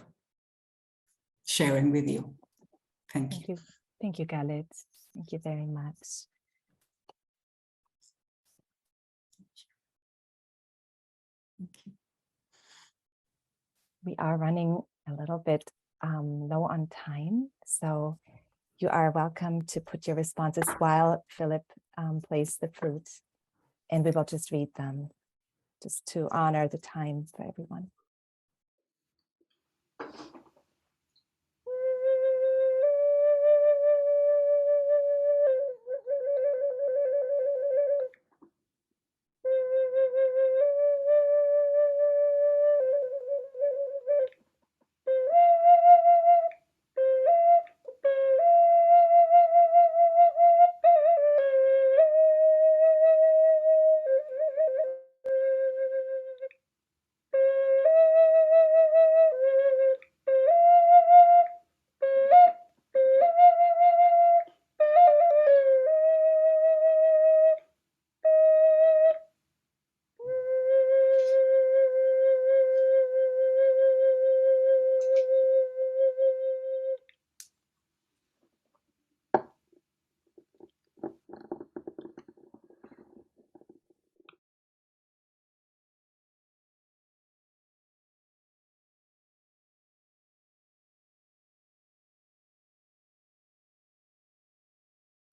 sharing with you. Thank you. Thank you, Khaled. Thank you very much. Thank you. We are running a little bit low on time, so you are welcome to put your responses while Philip plays the flute, and we will just read them just to honor the time for everyone.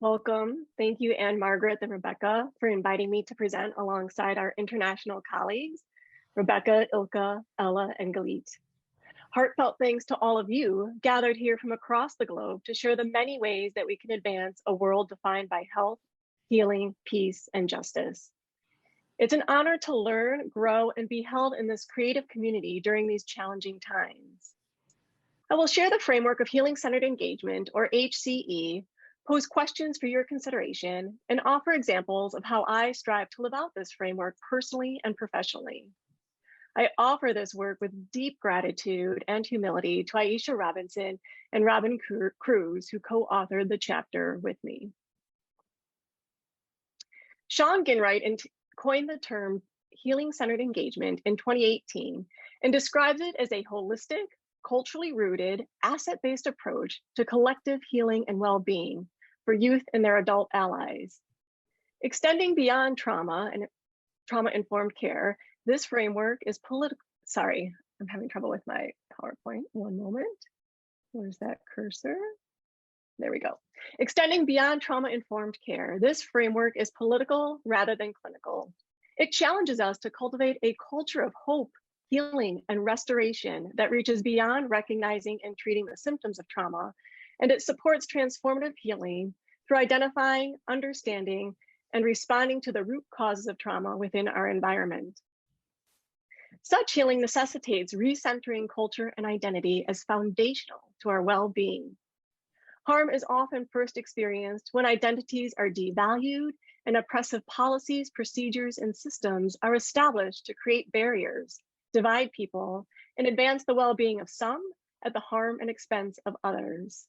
Welcome. Thank you, Anne Margaret and Rebecca, for inviting me to present alongside our international colleagues, Rebecca, Ilka, Ella, and Galit. Heartfelt thanks to all of you gathered here from across the globe to share the many ways that we can advance a world defined by health, healing, peace, and justice. It's an honor to learn, grow, and be held in this creative community during these challenging times. I will share the framework of healing-centered engagement, or HCE, pose questions for your consideration, and offer examples of how I strive to live out this framework personally and professionally. I offer this work with deep gratitude and humility to Aisha Robinson and Robin Cruz, who co-authored the chapter with me. Sean Ginwright coined the term healing-centered engagement in 2018 and describes it as a holistic, culturally rooted, asset-based approach to collective healing and well-being for youth and their adult allies. Extending beyond trauma and trauma-informed care, this framework is sorry, I'm having trouble with my PowerPoint. One moment. Where's that cursor? There we go. Extending beyond trauma-informed care, this framework is political rather than clinical. It challenges us to cultivate a culture of hope, healing, and restoration that reaches beyond recognizing and treating the symptoms of trauma, and it supports transformative healing through identifying, understanding, and responding to the root causes of trauma within our environment. Such healing necessitates recentering culture and identity as foundational to our well-being. Harm is often first experienced when identities are devalued and oppressive policies, procedures, and systems are established to create barriers, divide people, and advance the well-being of some at the harm and expense of others.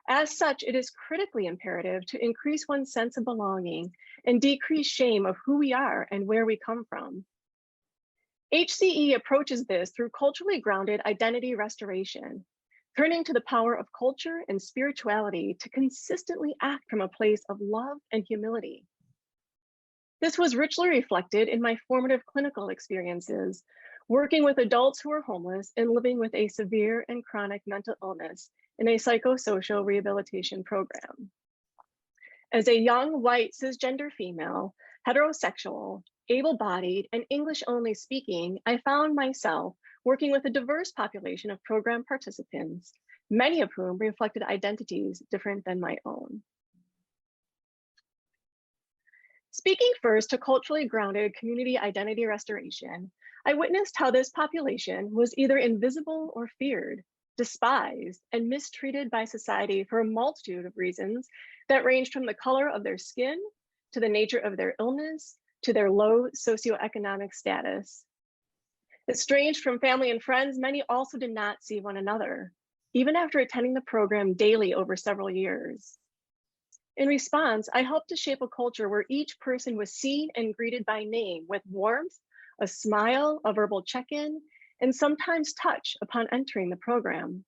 As such, it is critically imperative to increase one's sense of belonging and decrease shame of who we are and where we come from. HCE approaches this through culturally grounded identity restoration, turning to the power of culture and spirituality to consistently act from a place of love and humility. This was richly reflected in my formative clinical experiences, working with adults who are homeless and living with a severe and chronic mental illness in a psychosocial rehabilitation program. As a young, white, cisgender female, heterosexual, able-bodied, and English-only speaking, I found myself working with a diverse population of program participants, many of whom reflected identities different than my own. Speaking first to culturally grounded community identity restoration, I witnessed how this population was either invisible or feared, despised, and mistreated by society for a multitude of reasons that ranged from the color of their skin, to the nature of their illness, to their low socioeconomic status. Estranged from family and friends, many also did not see one another, even after attending the program daily over several years. In response, I helped to shape a culture where each person was seen and greeted by name with warmth, a smile, a verbal check-in, and sometimes touch upon entering the program.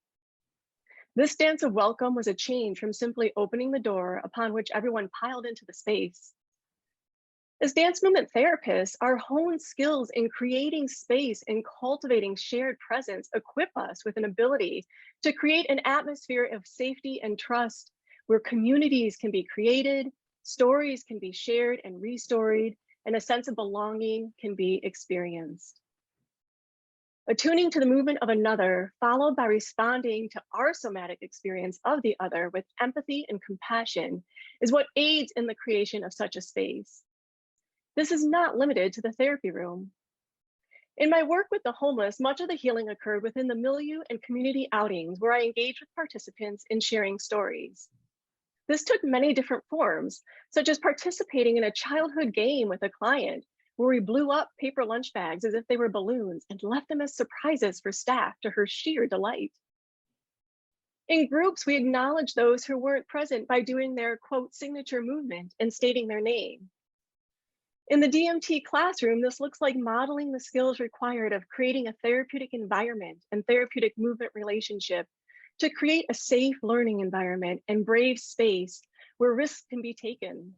This dance of welcome was a change from simply opening the door upon which everyone piled into the space. As dance movement therapists, our honed skills in creating space and cultivating shared presence equip us with an ability to create an atmosphere of safety and trust where communities can be created, stories can be shared and restoried, and a sense of belonging can be experienced. Attuning to the movement of another, followed by responding to our somatic experience of the other with empathy and compassion, is what aids in the creation of such a space. This is not limited to the therapy room. In my work with the homeless, much of the healing occurred within the milieu and community outings where I engaged with participants in sharing stories. This took many different forms, such as participating in a childhood game with a client where we blew up paper lunch bags as if they were balloons and left them as surprises for staff to her sheer delight. In groups, we acknowledged those who weren't present by doing their quote signature movement and stating their name. In the DMT classroom, this looks like modeling the skills required of creating a therapeutic environment and therapeutic movement relationship to create a safe learning environment and brave space where risks can be taken.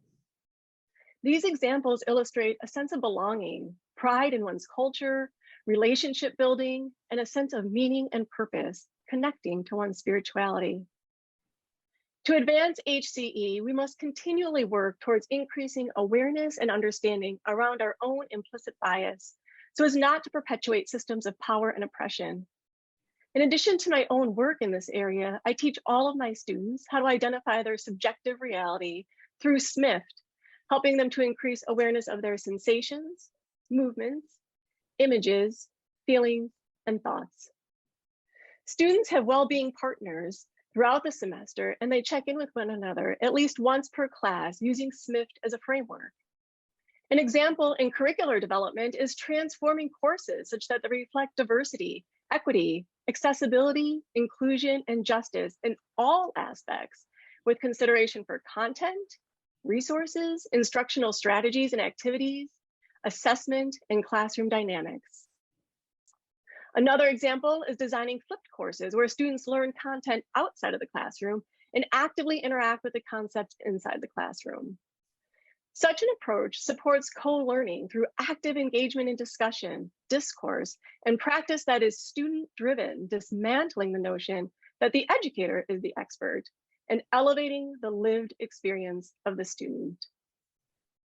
These examples illustrate a sense of belonging, pride in one's culture, relationship building, and a sense of meaning and purpose, connecting to one's spirituality. To advance HCE, we must continually work towards increasing awareness and understanding around our own implicit bias, so as not to perpetuate systems of power and oppression. In addition to my own work in this area, I teach all of my students how to identify their subjective reality through SMIFT, helping them to increase awareness of their sensations, movements, images, feelings, and thoughts. Students have well-being partners throughout the semester, and they check in with one another at least once per class using SMIFT as a framework. An example in curricular development is transforming courses such that they reflect diversity, equity, accessibility, inclusion, and justice in all aspects, with consideration for content, resources, instructional strategies and activities, assessment, and classroom dynamics. Another example is designing flipped courses where students learn content outside of the classroom and actively interact with the concepts inside the classroom. Such an approach supports co-learning through active engagement in discussion, discourse, and practice that is student-driven, dismantling the notion that the educator is the expert and elevating the lived experience of the student.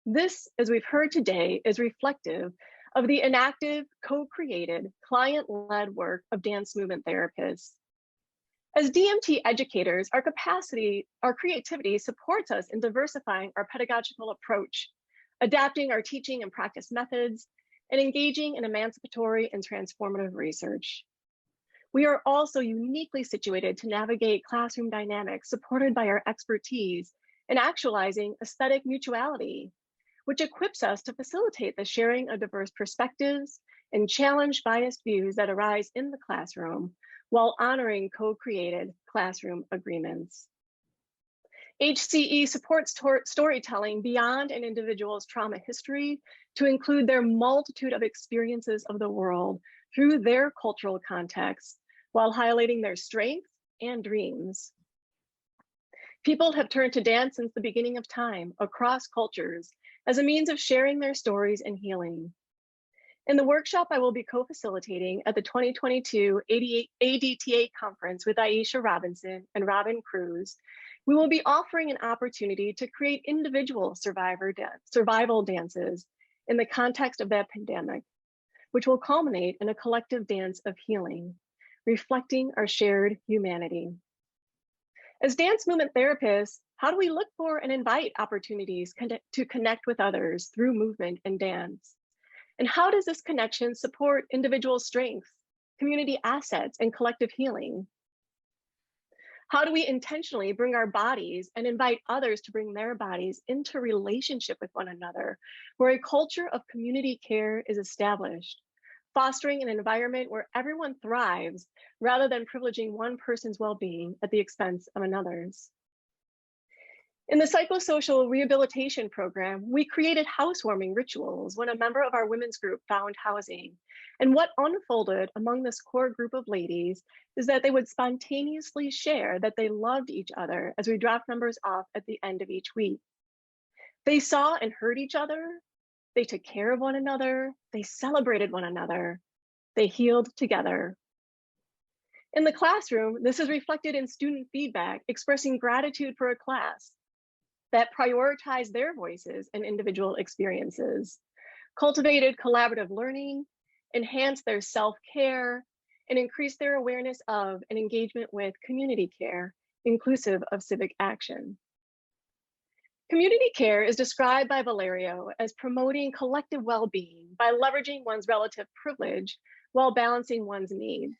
This, as we've heard today, is reflective of the inactive, co-created, client-led work of dance movement therapists. As DMT educators, our creativity supports us in diversifying our pedagogical approach, adapting our teaching and practice methods, and engaging in emancipatory and transformative research. We are also uniquely situated to navigate classroom dynamics supported by our expertise in actualizing aesthetic mutuality, which equips us to facilitate the sharing of diverse perspectives and challenge biased views that arise in the classroom while honoring co-created classroom agreements. HCE supports storytelling beyond an individual's trauma history to include their multitude of experiences of the world through their cultural context, while highlighting their strengths and dreams. People have turned to dance since the beginning of time across cultures as a means of sharing their stories and healing. In the workshop I will be co-facilitating at the 2022 ADTA conference with Aisha Robinson and Robin Cruz, we will be offering an opportunity to create individual survival dances in the context of that pandemic, which will culminate in a collective dance of healing, reflecting our shared humanity. As dance movement therapists, how do we look for and invite opportunities to connect with others through movement and dance? And how does this connection support individual strengths, community assets, and collective healing? How do we intentionally bring our bodies and invite others to bring their bodies into relationship with one another, where a culture of community care is established, fostering an environment where everyone thrives rather than privileging one person's well-being at the expense of another's? In the psychosocial rehabilitation program, we created housewarming rituals when a member of our women's group found housing. And what unfolded among this core group of ladies is that they would spontaneously share that they loved each other as we dropped members off at the end of each week. They saw and heard each other, they took care of one another, they celebrated one another, they healed together. In the classroom, this is reflected in student feedback expressing gratitude for a class that prioritized their voices and individual experiences, cultivated collaborative learning, enhanced their self-care, and increased their awareness of and engagement with community care, inclusive of civic action. Community care is described by Valerio as promoting collective well-being by leveraging one's relative privilege while balancing one's needs.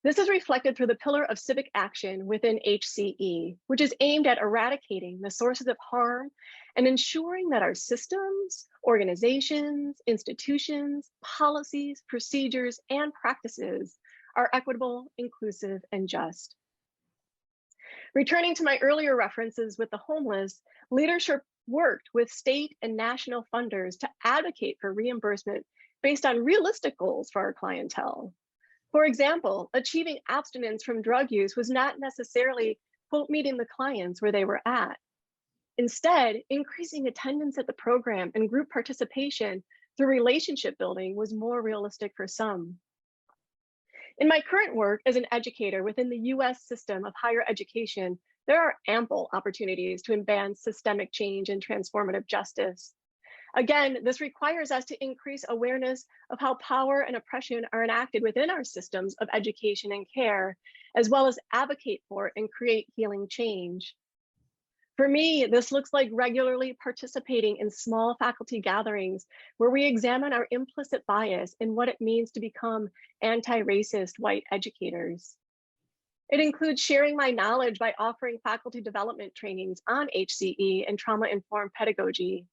This is reflected through the pillar of civic action within HCE, which is aimed at eradicating the sources of harm and ensuring that our systems, organizations, institutions, policies, procedures, and practices are equitable, inclusive, and just. Returning to my earlier references with the homeless, leadership worked with state and national funders to advocate for reimbursement based on realistic goals for our clientele. For example, achieving abstinence from drug use was not necessarily, quote, meeting the clients where they were at. Instead, increasing attendance at the program and group participation through relationship building was more realistic for some. In my current work as an educator within the US system of higher education, there are ample opportunities to advance systemic change and transformative justice. Again, this requires us to increase awareness of how power and oppression are enacted within our systems of education and care, as well as advocate for and create healing change. For me, this looks like regularly participating in small faculty gatherings where we examine our implicit bias and what it means to become anti-racist white educators. It includes sharing my knowledge by offering faculty development trainings on HCE and trauma-informed pedagogy,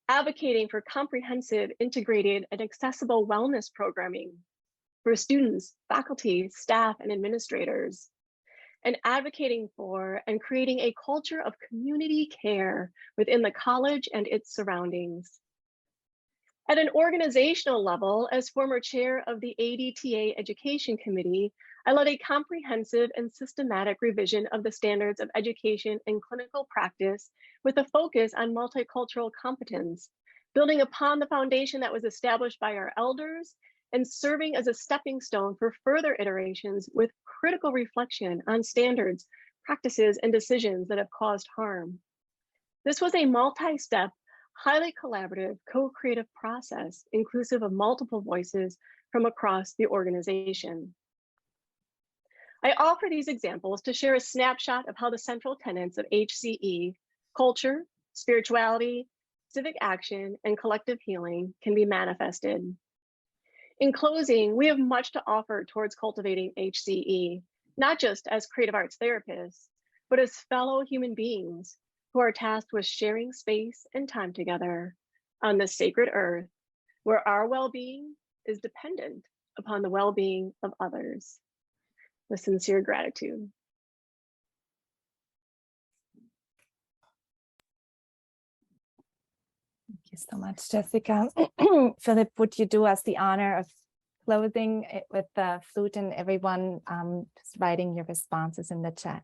advocating for comprehensive, integrated, and accessible wellness programming for students, faculty, staff, and administrators, and advocating for and creating a culture of community care within the college and its surroundings. At an organizational level, as former chair of the ADTA Education Committee, I led a comprehensive and systematic revision of the standards of education and clinical practice with a focus on multicultural competence, building upon the foundation that was established by our elders and serving as a stepping stone for further iterations with critical reflection on standards, practices, and decisions that have caused harm. This was a multi-step, highly collaborative, co-creative process, inclusive of multiple voices from across the organization. I offer these examples to share a snapshot of how the central tenets of HCE, culture, spirituality, civic action, and collective healing can be manifested. In closing, we have much to offer towards cultivating HCE, not just as creative arts therapists, but as fellow human beings who are tasked with sharing space and time together on this sacred earth where our well-being is dependent upon the well-being of others. With sincere gratitude. Thank you so much, Jessica. Philip, would you do us the honor of closing it with the flute and everyone just writing your responses in the chat?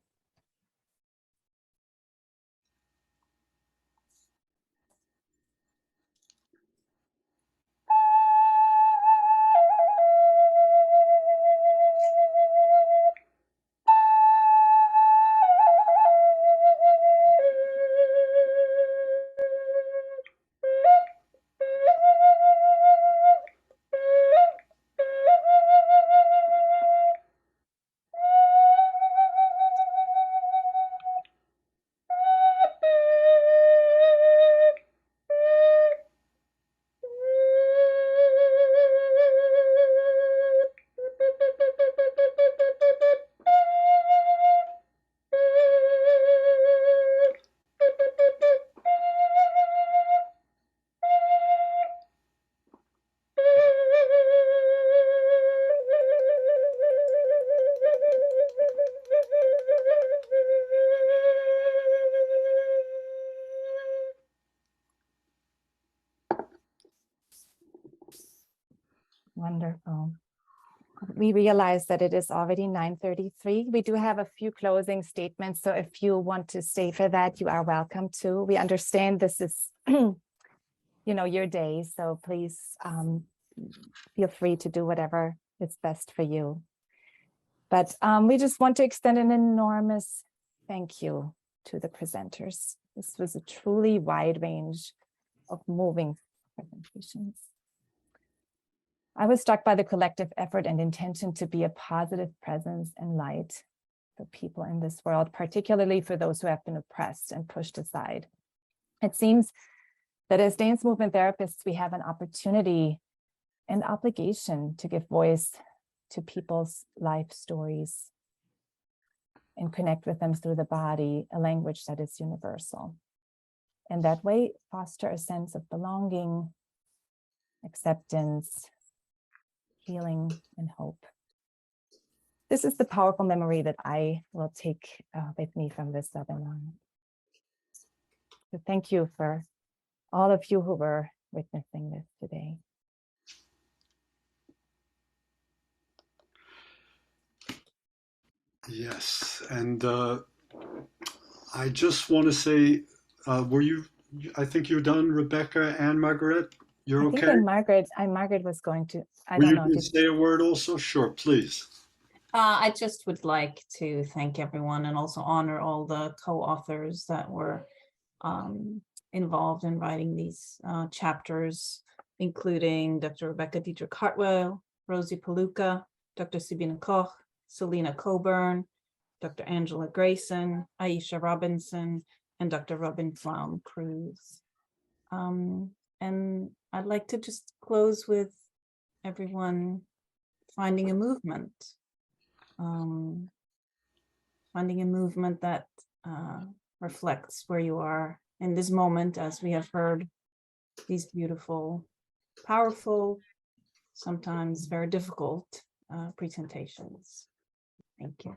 Wonderful. We realize that it is already 9:33. We do have a few closing statements, so if you want to stay for that, you are welcome to. We understand this is, your day, so please feel free to do whatever is best for you. But we just want to extend an enormous thank you to the presenters. This was a truly wide range of moving presentations. I was struck by the collective effort and intention to be a positive presence and light for people in this world, particularly for those who have been oppressed and pushed aside. It seems that as dance movement therapists, we have an opportunity and obligation to give voice to people's life stories and connect with them through the body, a language that is universal. And that way, foster a sense of belonging, acceptance, healing, and hope. This is the powerful memory that I will take with me from this webinar. So thank you for all of you who were witnessing this today. Yes, and I just want to say, I think you're done, Rebecca and Margaret? You're okay? I think Margaret was going to, I Will don't you know. going to say a word also? Sure, please. I just would like to thank everyone and also honor all the co-authors that were involved in writing these chapters, including Dr. Rebecca Dietrich-Hartwell, Rosie Paluca, Dr. Sabina Koch, Selena Coburn, Dr. Angela Grayson, Aisha Robinson, and Dr. Robin Flaum Cruz. And I'd like to just close with everyone finding a movement. Finding a movement that reflects where you are in this moment, as we have heard these beautiful, powerful, sometimes very difficult presentations. Thank you.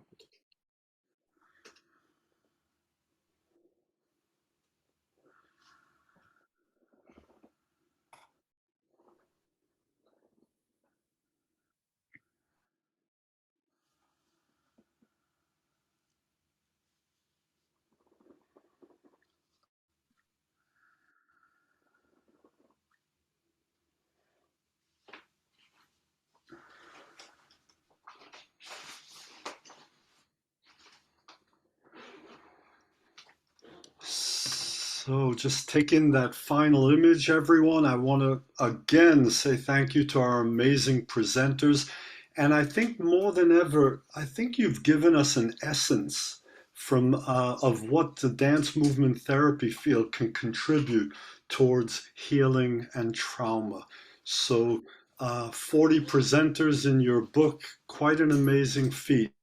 So just take in that final image, everyone. I want to again say thank you to our amazing presenters. And I think more than ever, I think you've given us an essence from of what the dance movement therapy field can contribute towards healing and trauma. So 40 presenters in your book, quite an amazing feat.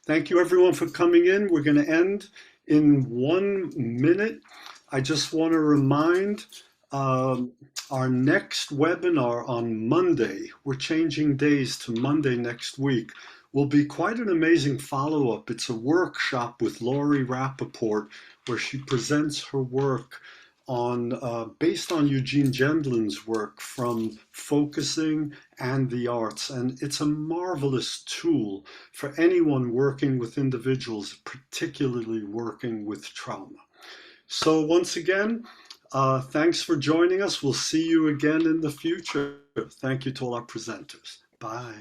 Thank you everyone for coming in. We're going to end in 1 minute. I just want to remind our next webinar on Monday, we're changing days to Monday next week, will be quite an amazing follow-up. It's a workshop with Laurie Rappaport where she presents her work on based on Eugene Gendlin's work from focusing and the arts. And it's a marvelous tool for anyone working with individuals, particularly working with trauma. So once again, thanks for joining us. We'll see you again in the future. Thank you to all our presenters. Bye.